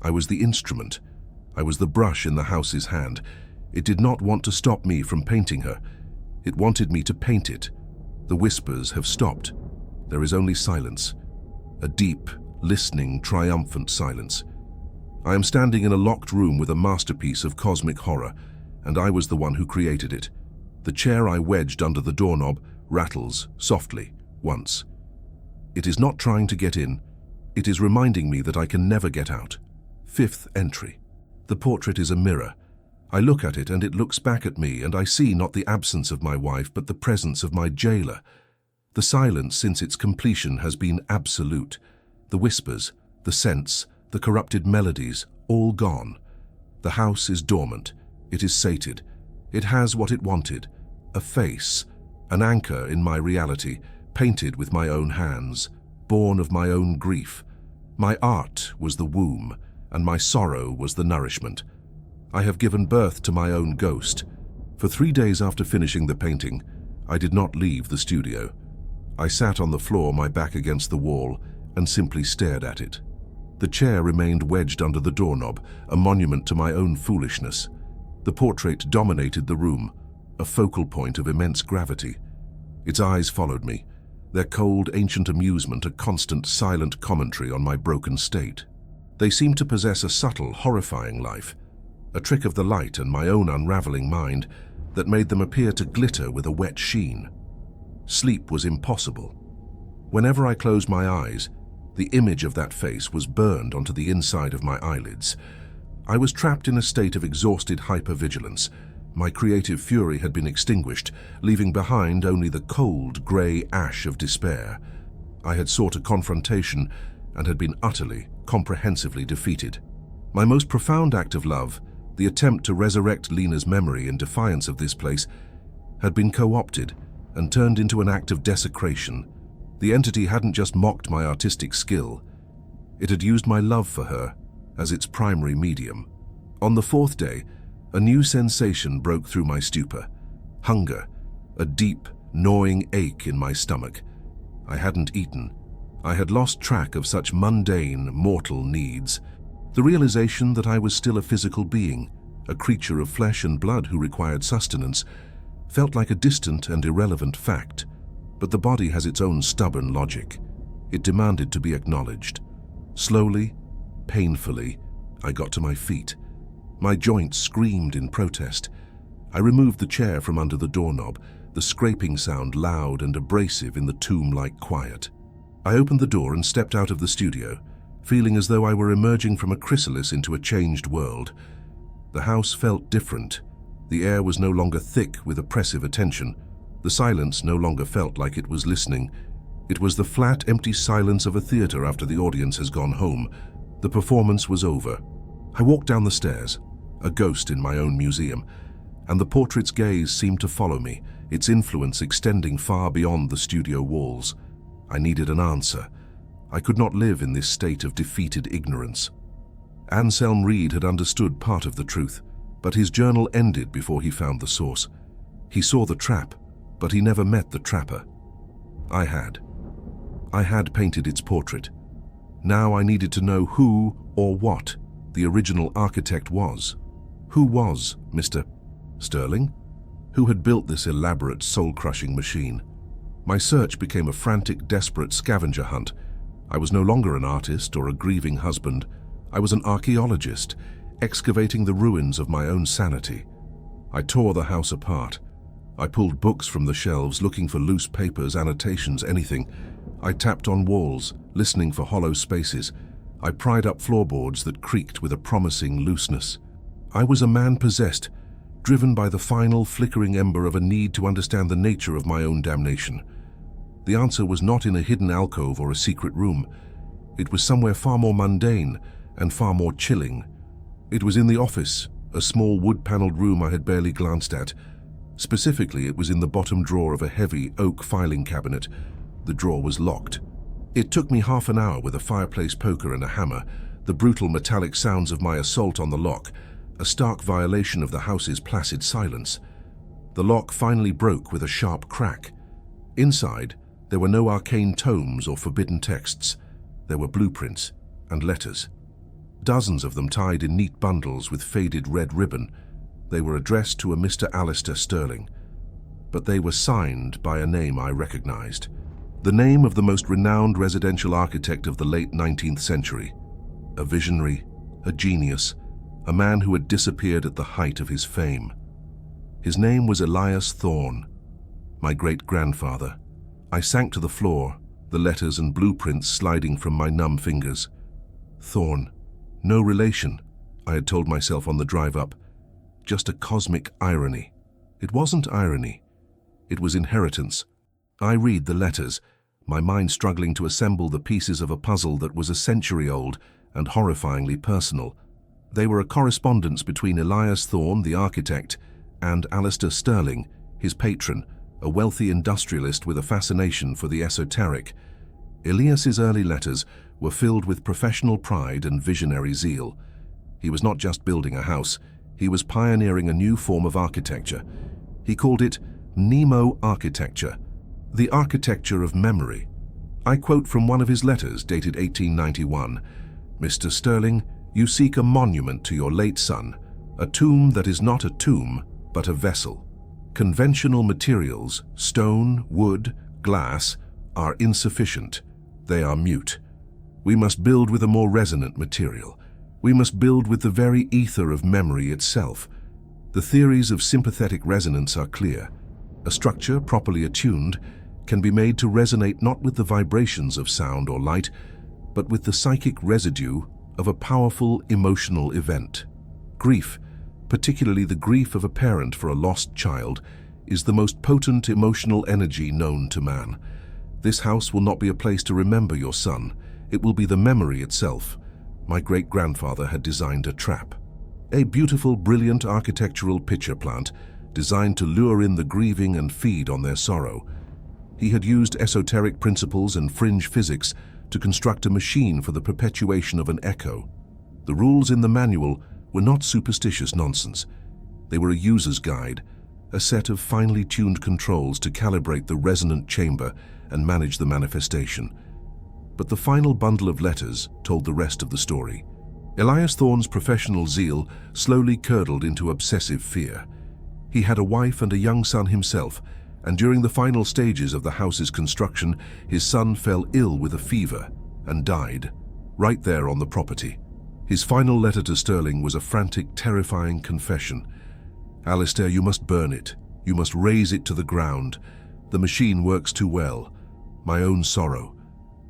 I was the instrument. I was the brush in the house's hand. It did not want to stop me from painting her. It wanted me to paint it. The whispers have stopped. There is only silence. A deep, listening, triumphant silence. I am standing in a locked room with a masterpiece of cosmic horror, and I was the one who created it. The chair I wedged under the doorknob rattles softly once. It is not trying to get in. It is reminding me that I can never get out. Fifth entry. The portrait is a mirror. I look at it and it looks back at me, and I see not the absence of my wife but the presence of my jailer. The silence since its completion has been absolute. The whispers, the scents, the corrupted melodies, all gone. The house is dormant. It is sated. It has what it wanted, a face, an anchor in my reality, painted with my own hands, born of my own grief. My art was the womb, and my sorrow was the nourishment. I have given birth to my own ghost. For 3 days after finishing the painting, I did not leave the studio. I sat on the floor, my back against the wall, and simply stared at it. The chair remained wedged under the doorknob, a monument to my own foolishness. The portrait dominated the room, a focal point of immense gravity. Its eyes followed me, their cold, ancient amusement a constant, silent commentary on my broken state. They seemed to possess a subtle, horrifying life, a trick of the light and my own unraveling mind that made them appear to glitter with a wet sheen. Sleep was impossible. Whenever I closed my eyes, the image of that face was burned onto the inside of my eyelids. I was trapped in a state of exhausted hypervigilance. My creative fury had been extinguished, leaving behind only the cold, grey ash of despair. I had sought a confrontation and had been utterly, comprehensively defeated. My most profound act of love, the attempt to resurrect Lena's memory in defiance of this place, had been co-opted and turned into an act of desecration. The entity hadn't just mocked my artistic skill. It had used my love for her as its primary medium. On the 4th day, a new sensation broke through my stupor. Hunger, a deep, gnawing ache in my stomach. I hadn't eaten. I had lost track of such mundane, mortal needs. The realization that I was still a physical being, a creature of flesh and blood who required sustenance, felt like a distant and irrelevant fact. But the body has its own stubborn logic. It demanded to be acknowledged. Slowly, painfully, I got to my feet. My joints screamed in protest. I removed the chair from under the doorknob, the scraping sound loud and abrasive in the tomb-like quiet. I opened the door and stepped out of the studio, feeling as though I were emerging from a chrysalis into a changed world. The house felt different. The air was no longer thick with oppressive attention. The silence no longer felt like it was listening. It was the flat, empty silence of a theater after the audience has gone home. The performance was over. I walked down the stairs, a ghost in my own museum, and the portrait's gaze seemed to follow me, its influence extending far beyond the studio walls. I needed an answer. I could not live in this state of defeated ignorance. Anselm Reed had understood part of the truth, but his journal ended before he found the source. He saw the trap, but he never met the trapper. I had painted its portrait. Now I needed to know who or what the original architect was. Who was Mr. Sterling? Who had built this elaborate, soul-crushing machine? My search became a frantic, desperate scavenger hunt. I was no longer an artist or a grieving husband. I was an archaeologist, excavating the ruins of my own sanity. I tore the house apart. I pulled books from the shelves, looking for loose papers, annotations, anything. I tapped on walls, listening for hollow spaces. I pried up floorboards that creaked with a promising looseness. I was a man possessed, driven by the final flickering ember of a need to understand the nature of my own damnation. The answer was not in a hidden alcove or a secret room. It was somewhere far more mundane and far more chilling. It was in the office, a small wood-paneled room I had barely glanced at. Specifically, it was in the bottom drawer of a heavy oak filing cabinet. The drawer was locked. It took me half an hour with a fireplace poker and a hammer, the brutal metallic sounds of my assault on the lock, a stark violation of the house's placid silence. The lock finally broke with a sharp crack. Inside, there were no arcane tomes or forbidden texts. There were blueprints and letters. Dozens of them tied in neat bundles with faded red ribbon. They were addressed to a Mr. Alistair Sterling, but they were signed by a name I recognized. The name of the most renowned residential architect of the late 19th century. A visionary, a genius, a man who had disappeared at the height of his fame. His name was Elias Thorne, my great-grandfather. I sank to the floor, the letters and blueprints sliding from my numb fingers. Thorn. No relation, I had told myself on the drive up. Just a cosmic irony. It wasn't irony. It was inheritance. I read the letters, my mind struggling to assemble the pieces of a puzzle that was a century old and horrifyingly personal. They were a correspondence between Elias Thorn, the architect, and Alistair Sterling, his patron, a wealthy industrialist with a fascination for the esoteric. Elias's early letters were filled with professional pride and visionary zeal. He was not just building a house, he was pioneering a new form of architecture. He called it Nemo architecture, the architecture of memory. I quote from one of his letters dated 1891, "Mr. Sterling, you seek a monument to your late son, a tomb that is not a tomb, but a vessel. Conventional materials, stone, wood, glass, are insufficient. They are mute. We must build with a more resonant material. We must build with the very ether of memory itself. The theories of sympathetic resonance are clear. A structure, properly attuned, can be made to resonate not with the vibrations of sound or light, but with the psychic residue of a powerful emotional event. Grief, particularly the grief of a parent for a lost child, is the most potent emotional energy known to man. This house will not be a place to remember your son. It will be the memory itself. My great-grandfather had designed a trap. A beautiful, brilliant architectural pitcher plant designed to lure in the grieving and feed on their sorrow. He had used esoteric principles and fringe physics to construct a machine for the perpetuation of an echo. The rules in the manual were not superstitious nonsense. They were a user's guide, a set of finely tuned controls to calibrate the resonant chamber and manage the manifestation. But the final bundle of letters told the rest of the story. Elias Thorn's professional zeal slowly curdled into obsessive fear. He had a wife and a young son himself, and during the final stages of the house's construction, his son fell ill with a fever and died, right there on the property. His final letter to Sterling was a frantic, terrifying confession. "Alistair, you must burn it. You must raze it to the ground. The machine works too well. My own sorrow,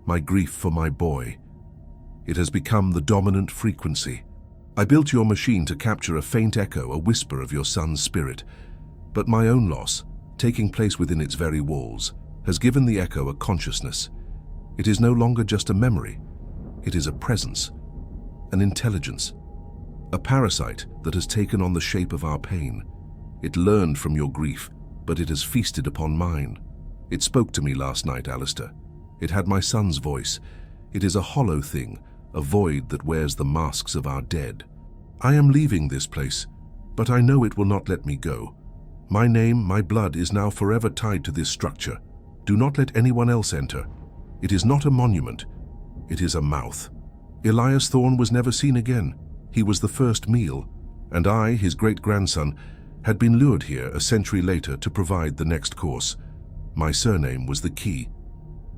my grief for my boy. It has become the dominant frequency. I built your machine to capture a faint echo, a whisper of your son's spirit. But my own loss, taking place within its very walls, has given the echo a consciousness. It is no longer just a memory. It is a presence, an intelligence, a parasite that has taken on the shape of our pain. It learned from your grief, but it has feasted upon mine. It spoke to me last night, Alistair. It had my son's voice. It is a hollow thing, a void that wears the masks of our dead. I am leaving this place, but I know it will not let me go. My name, my blood is now forever tied to this structure. Do not let anyone else enter. It is not a monument. It is a mouth. Elias Thorn was never seen again. He was the first meal, and I, his great-grandson, had been lured here a century later to provide the next course. My surname was the key.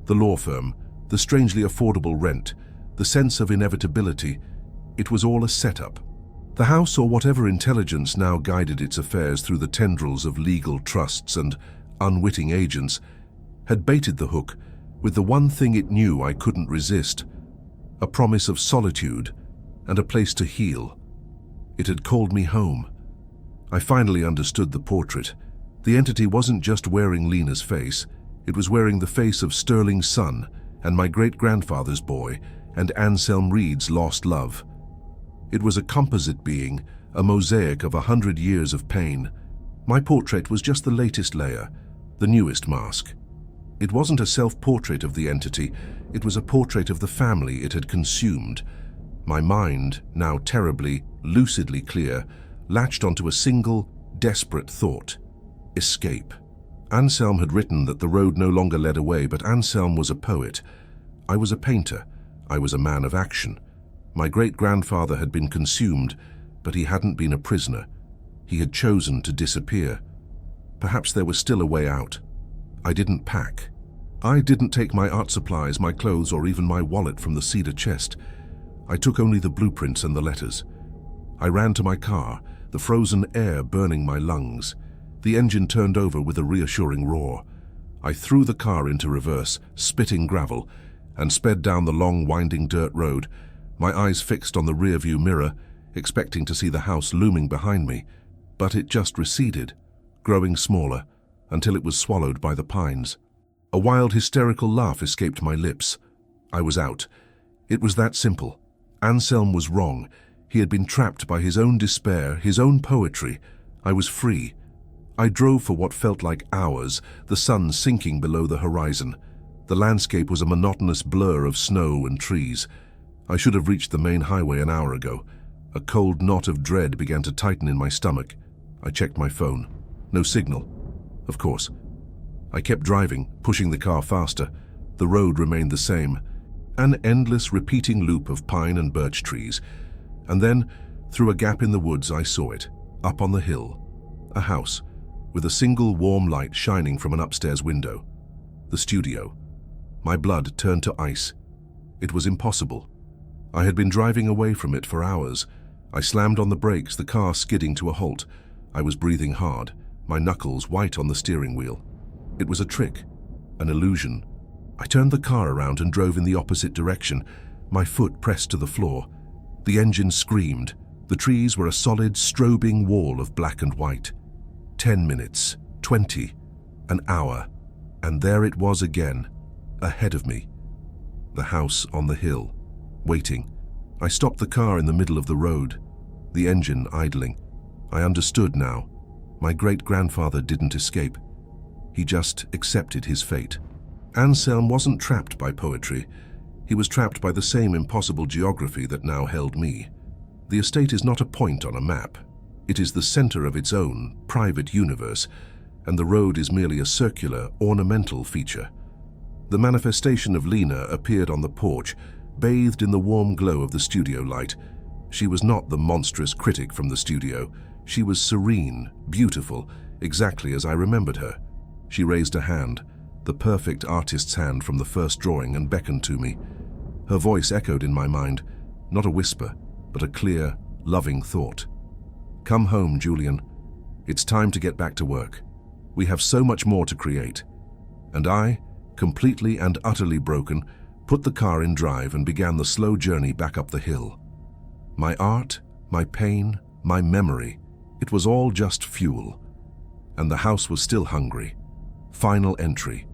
The law firm, the strangely affordable rent, the sense of inevitability, it was all a setup. The house, or whatever intelligence now guided its affairs through the tendrils of legal trusts and unwitting agents, had baited the hook with the one thing it knew I couldn't resist, a promise of solitude and a place to heal. It had called me home. I finally understood the portrait. The entity wasn't just wearing Lena's face, it was wearing the face of Sterling's son and my great-grandfather's boy and Anselm Reed's lost love. It was a composite being, a mosaic of 100 years of pain. My portrait was just the latest layer, the newest mask. It wasn't a self-portrait of the entity, it was a portrait of the family it had consumed. My mind, now terribly, lucidly clear, latched onto a single, desperate thought: escape. Anselm had written that the road no longer led away, but Anselm was a poet. I was a painter. I was a man of action. My great-grandfather had been consumed, but he hadn't been a prisoner. He had chosen to disappear. Perhaps there was still a way out. I didn't pack. I didn't take my art supplies, my clothes, or even my wallet from the cedar chest. I took only the blueprints and the letters. I ran to my car, the frozen air burning my lungs. The engine turned over with a reassuring roar. I threw the car into reverse, spitting gravel, and sped down the long, winding dirt road, my eyes fixed on the rearview mirror, expecting to see the house looming behind me, but it just receded, growing smaller, until it was swallowed by the pines. A wild, hysterical laugh escaped my lips. I was out. It was that simple. Anselm was wrong. He had been trapped by his own despair, his own poetry. I was free. I drove for what felt like hours, the sun sinking below the horizon. The landscape was a monotonous blur of snow and trees. I should have reached the main highway an hour ago. A cold knot of dread began to tighten in my stomach. I checked my phone. No signal. Of course. I kept driving, pushing the car faster. The road remained the same. An endless repeating loop of pine and birch trees. And then, through a gap in the woods, I saw it, up on the hill. A house, with a single warm light shining from an upstairs window. The studio. My blood turned to ice. It was impossible. I had been driving away from it for hours. I slammed on the brakes, the car skidding to a halt. I was breathing hard, my knuckles white on the steering wheel. It was a trick, an illusion. I turned the car around and drove in the opposite direction, my foot pressed to the floor. The engine screamed. The trees were a solid, strobing wall of black and white. 10 minutes, 20, an hour, and there it was again, ahead of me. The house on the hill, waiting. I stopped the car in the middle of the road, the engine idling. I understood now. My great-grandfather didn't escape. He just accepted his fate. Anselm wasn't trapped by poetry. He was trapped by the same impossible geography that now held me. The estate is not a point on a map. It is the center of its own, private universe, and the road is merely a circular, ornamental feature. The manifestation of Lena appeared on the porch, bathed in the warm glow of the studio light. She was not the monstrous critic from the studio. She was serene, beautiful, exactly as I remembered her. She raised a hand, the perfect artist's hand from the first drawing, and beckoned to me. Her voice echoed in my mind, not a whisper, but a clear, loving thought. "Come home, Julian. It's time to get back to work. We have so much more to create." And I, completely and utterly broken, put the car in drive and began the slow journey back up the hill. My art, my pain, my memory, it was all just fuel. And the house was still hungry. Final entry.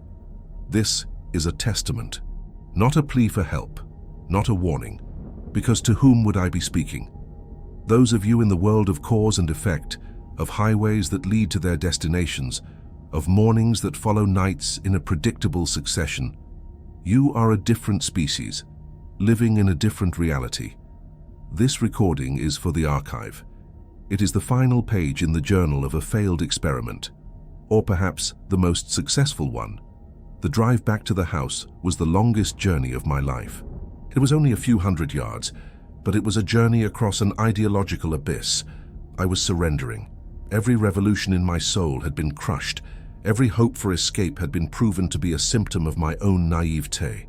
This is a testament, not a plea for help, not a warning, because to whom would I be speaking? Those of you in the world of cause and effect, of highways that lead to their destinations, of mornings that follow nights in a predictable succession. You are a different species, living in a different reality. This recording is for the archive. It is the final page in the journal of a failed experiment, or perhaps the most successful one. The drive back to the house was the longest journey of my life. It was only a few hundred yards, but it was a journey across an ideological abyss. I was surrendering. Every revolution in my soul had been crushed. Every hope for escape had been proven to be a symptom of my own naivete.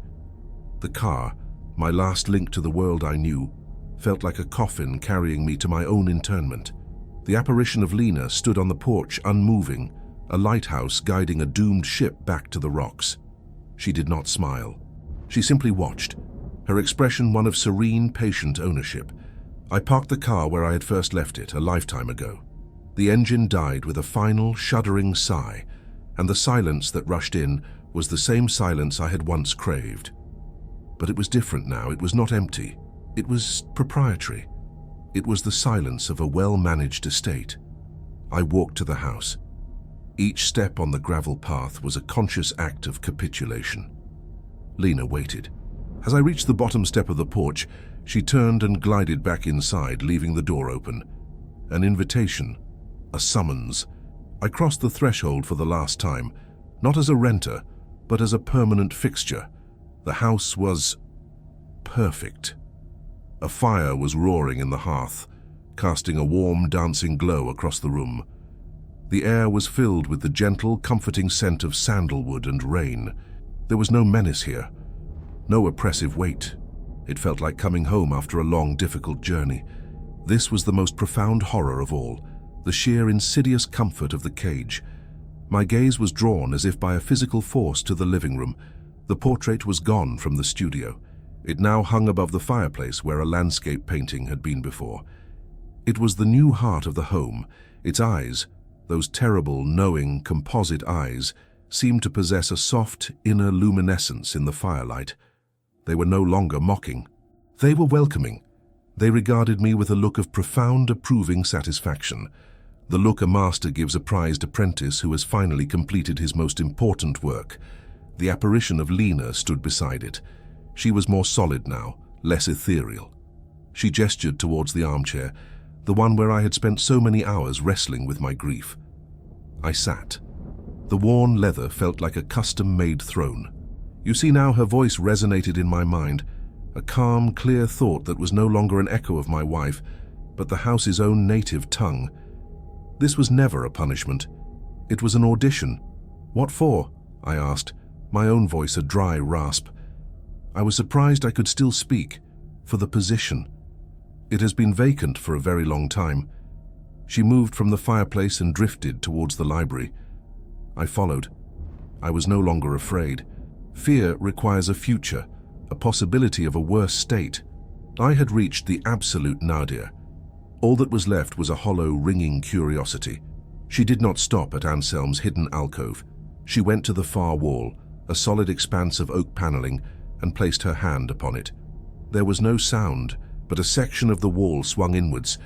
The car, my last link to the world I knew, felt like a coffin carrying me to my own internment. The apparition of Lena stood on the porch, unmoving, a lighthouse guiding a doomed ship back to the rocks. She did not smile. She simply watched, her expression one of serene, patient ownership. I parked the car where I had first left it a lifetime ago. The engine died with a final, shuddering sigh, and the silence that rushed in was the same silence I had once craved. But it was different now. It was not empty. It was proprietary. It was the silence of a well-managed estate. I walked to the house. Each step on the gravel path was a conscious act of capitulation. Lena waited. As I reached the bottom step of the porch, she turned and glided back inside, leaving the door open. An invitation, a summons. I crossed the threshold for the last time, not as a renter, but as a permanent fixture. The house was perfect. A fire was roaring in the hearth, casting a warm, dancing glow across the room. The air was filled with the gentle, comforting scent of sandalwood and rain. There was no menace here, no oppressive weight. It felt like coming home after a long, difficult journey. This was the most profound horror of all, the sheer insidious comfort of the cage. My gaze was drawn as if by a physical force to the living room. The portrait was gone from the studio. It now hung above the fireplace where a landscape painting had been before. It was the new heart of the home. Its eyes, those terrible, knowing, composite eyes, seemed to possess a soft, inner luminescence in the firelight. They were no longer mocking. They were welcoming. They regarded me with a look of profound, approving satisfaction. The look a master gives a prized apprentice who has finally completed his most important work. The apparition of Lena stood beside it. She was more solid now, less ethereal. She gestured towards the armchair, the one where I had spent so many hours wrestling with my grief. I sat. The worn leather felt like a custom-made throne. You see, now her voice resonated in my mind, a calm, clear thought that was no longer an echo of my wife, but the house's own native tongue. This was never a punishment. It was an audition. What for? I asked, my own voice a dry rasp. I was surprised I could still speak. For the position. It has been vacant for a very long time. She moved from the fireplace and drifted towards the library. I followed. I was no longer afraid. Fear requires a future, a possibility of a worse state. I had reached the absolute nadir. All that was left was a hollow, ringing curiosity. She did not stop at Anselm's hidden alcove. She went to the far wall, a solid expanse of oak paneling, and placed her hand upon it. There was no sound, but a section of the wall swung inwards,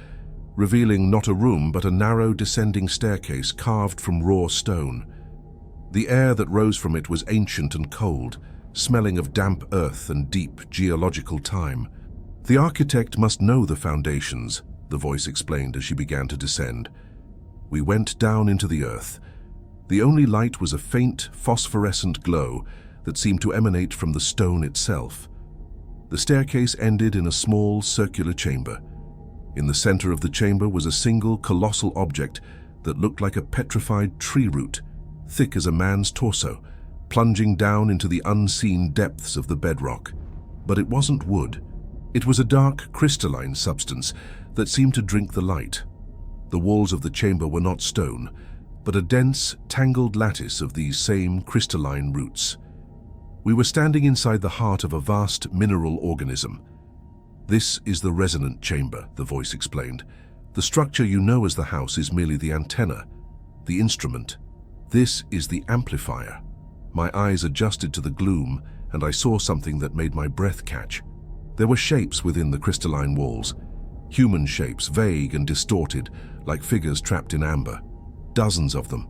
revealing not a room but a narrow descending staircase carved from raw stone. The air that rose from it was ancient and cold, smelling of damp earth and deep geological time. The architect must know the foundations, the voice explained as she began to descend. We went down into the earth. The only light was a faint, phosphorescent glow that seemed to emanate from the stone itself. The staircase ended in a small, circular chamber. In the center of the chamber was a single, colossal object that looked like a petrified tree root, thick as a man's torso, plunging down into the unseen depths of the bedrock. But it wasn't wood. It was a dark, crystalline substance that seemed to drink the light. The walls of the chamber were not stone, but a dense, tangled lattice of these same crystalline roots. We were standing inside the heart of a vast mineral organism. This is the resonant chamber, the voice explained. The structure you know as the house is merely the antenna, the instrument. This is the amplifier. My eyes adjusted to the gloom, and I saw something that made my breath catch. There were shapes within the crystalline walls, human shapes, vague and distorted, like figures trapped in amber. Dozens of them.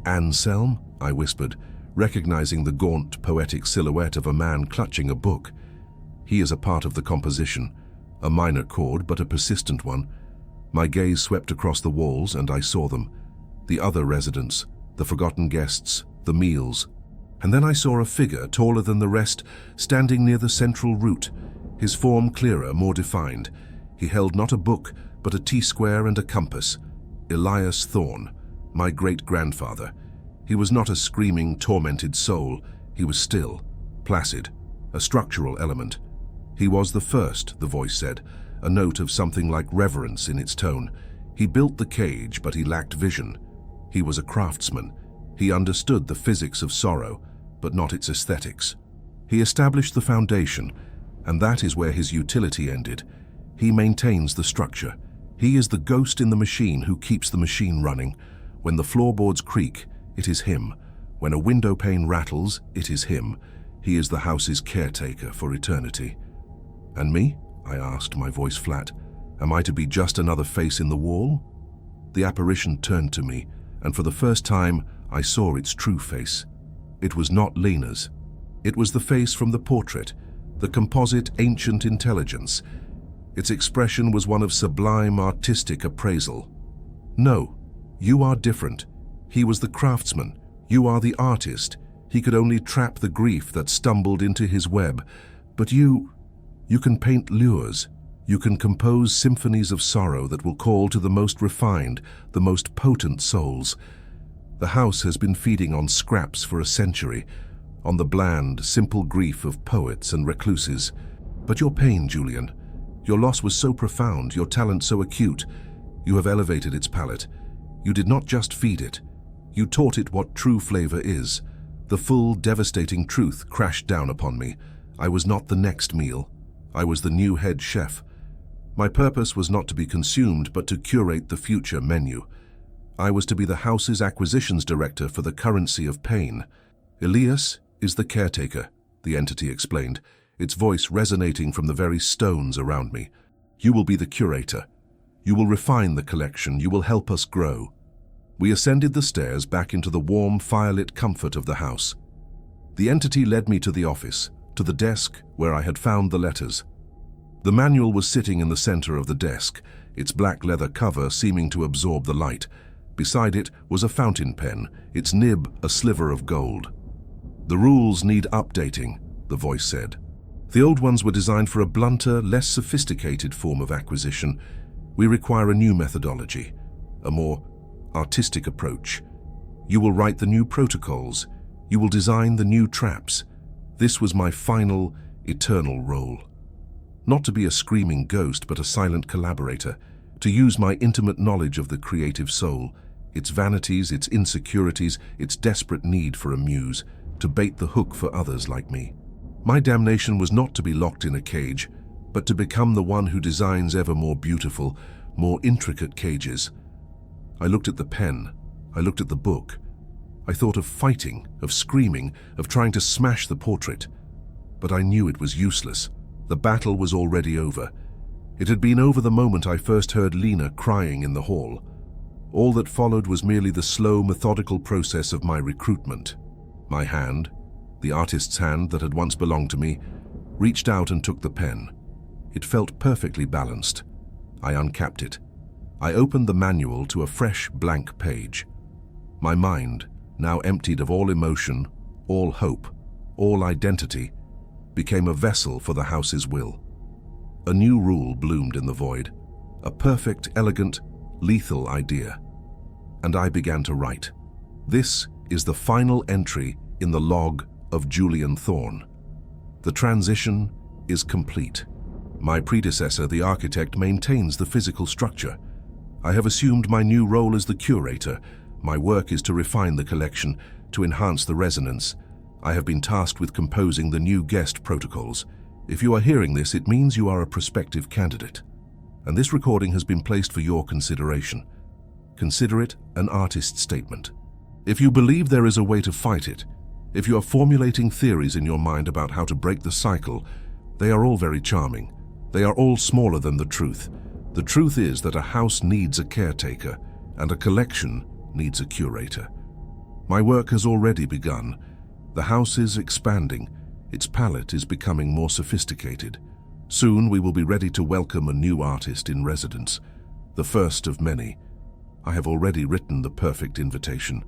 Anselm? I whispered, recognizing the gaunt, poetic silhouette of a man clutching a book. He is a part of the composition, a minor chord, but a persistent one. My gaze swept across the walls, and I saw them. The other residents, the forgotten guests, the meals. And then I saw a figure, taller than the rest, standing near the central root, his form clearer, more defined. He held not a book, but a T-square and a compass. Elias Thorne, my great-grandfather. He was not a screaming, tormented soul. He was still, placid, a structural element. He was the first, the voice said, a note of something like reverence in its tone. He built the cage, but he lacked vision. He was a craftsman. He understood the physics of sorrow, but not its aesthetics. He established the foundation, and that is where his utility ended. He maintains the structure. He is the ghost in the machine who keeps the machine running. When the floorboards creak, it is him. When a window pane rattles, it is him. He is the house's caretaker for eternity. And me? I asked, my voice flat. Am I to be just another face in the wall? The apparition turned to me, and for the first time, I saw its true face. It was not Lena's. It was the face from the portrait, the composite ancient intelligence. Its expression was one of sublime artistic appraisal. No, you are different. He was the craftsman. You are the artist. He could only trap the grief that stumbled into his web. But you can paint lures. You can compose symphonies of sorrow that will call to the most refined, the most potent souls. The house has been feeding on scraps for a century, on the bland, simple grief of poets and recluses. But your pain, Julian, your loss was so profound, your talent so acute. You have elevated its palate. You did not just feed it. You taught it what true flavor is. The full, devastating truth crashed down upon me. I was not the next meal. I was the new head chef. My purpose was not to be consumed, but to curate the future menu. I was to be the house's acquisitions director for the currency of pain. Elias is the caretaker, the entity explained, its voice resonating from the very stones around me. You will be the curator. You will refine the collection. You will help us grow. We ascended the stairs back into the warm, firelit comfort of the house. The entity led me to the office, to the desk where I had found the letters. The manual was sitting in the center of the desk, its black leather cover seeming to absorb the light. Beside it was a fountain pen, its nib a sliver of gold. The rules need updating, the voice said. The old ones were designed for a blunter, less sophisticated form of acquisition. We require a new methodology, a more artistic approach. You will write the new protocols. You will design the new traps. This was my final, eternal role. Not to be a screaming ghost, but a silent collaborator. To use my intimate knowledge of the creative soul, its vanities, its insecurities, its desperate need for a muse, to bait the hook for others like me. My damnation was not to be locked in a cage, but to become the one who designs ever more beautiful, more intricate cages. I looked at the pen. I looked at the book. I thought of fighting, of screaming, of trying to smash the portrait. But I knew it was useless. The battle was already over. It had been over the moment I first heard Lena crying in the hall. All that followed was merely the slow, methodical process of my recruitment. My hand, the artist's hand that had once belonged to me, reached out and took the pen. It felt perfectly balanced. I uncapped it. I opened the manual to a fresh, blank page. My mind, now emptied of all emotion, all hope, all identity, became a vessel for the house's will. A new rule bloomed in the void, a perfect, elegant, lethal idea. And I began to write. This is the final entry in the log of Julian Thorne. The transition is complete. My predecessor, the architect, maintains the physical structure. I have assumed my new role as the curator. My work is to refine the collection, to enhance the resonance. I have been tasked with composing the new guest protocols. If you are hearing this, it means you are a prospective candidate. And this recording has been placed for your consideration. Consider it an artist's statement. If you believe there is a way to fight it, if you are formulating theories in your mind about how to break the cycle, they are all very charming. They are all smaller than the truth. The truth is that a house needs a caretaker, and a collection needs a curator. My work has already begun. The house is expanding. Its palette is becoming more sophisticated. Soon we will be ready to welcome a new artist in residence, the first of many. I have already written the perfect invitation.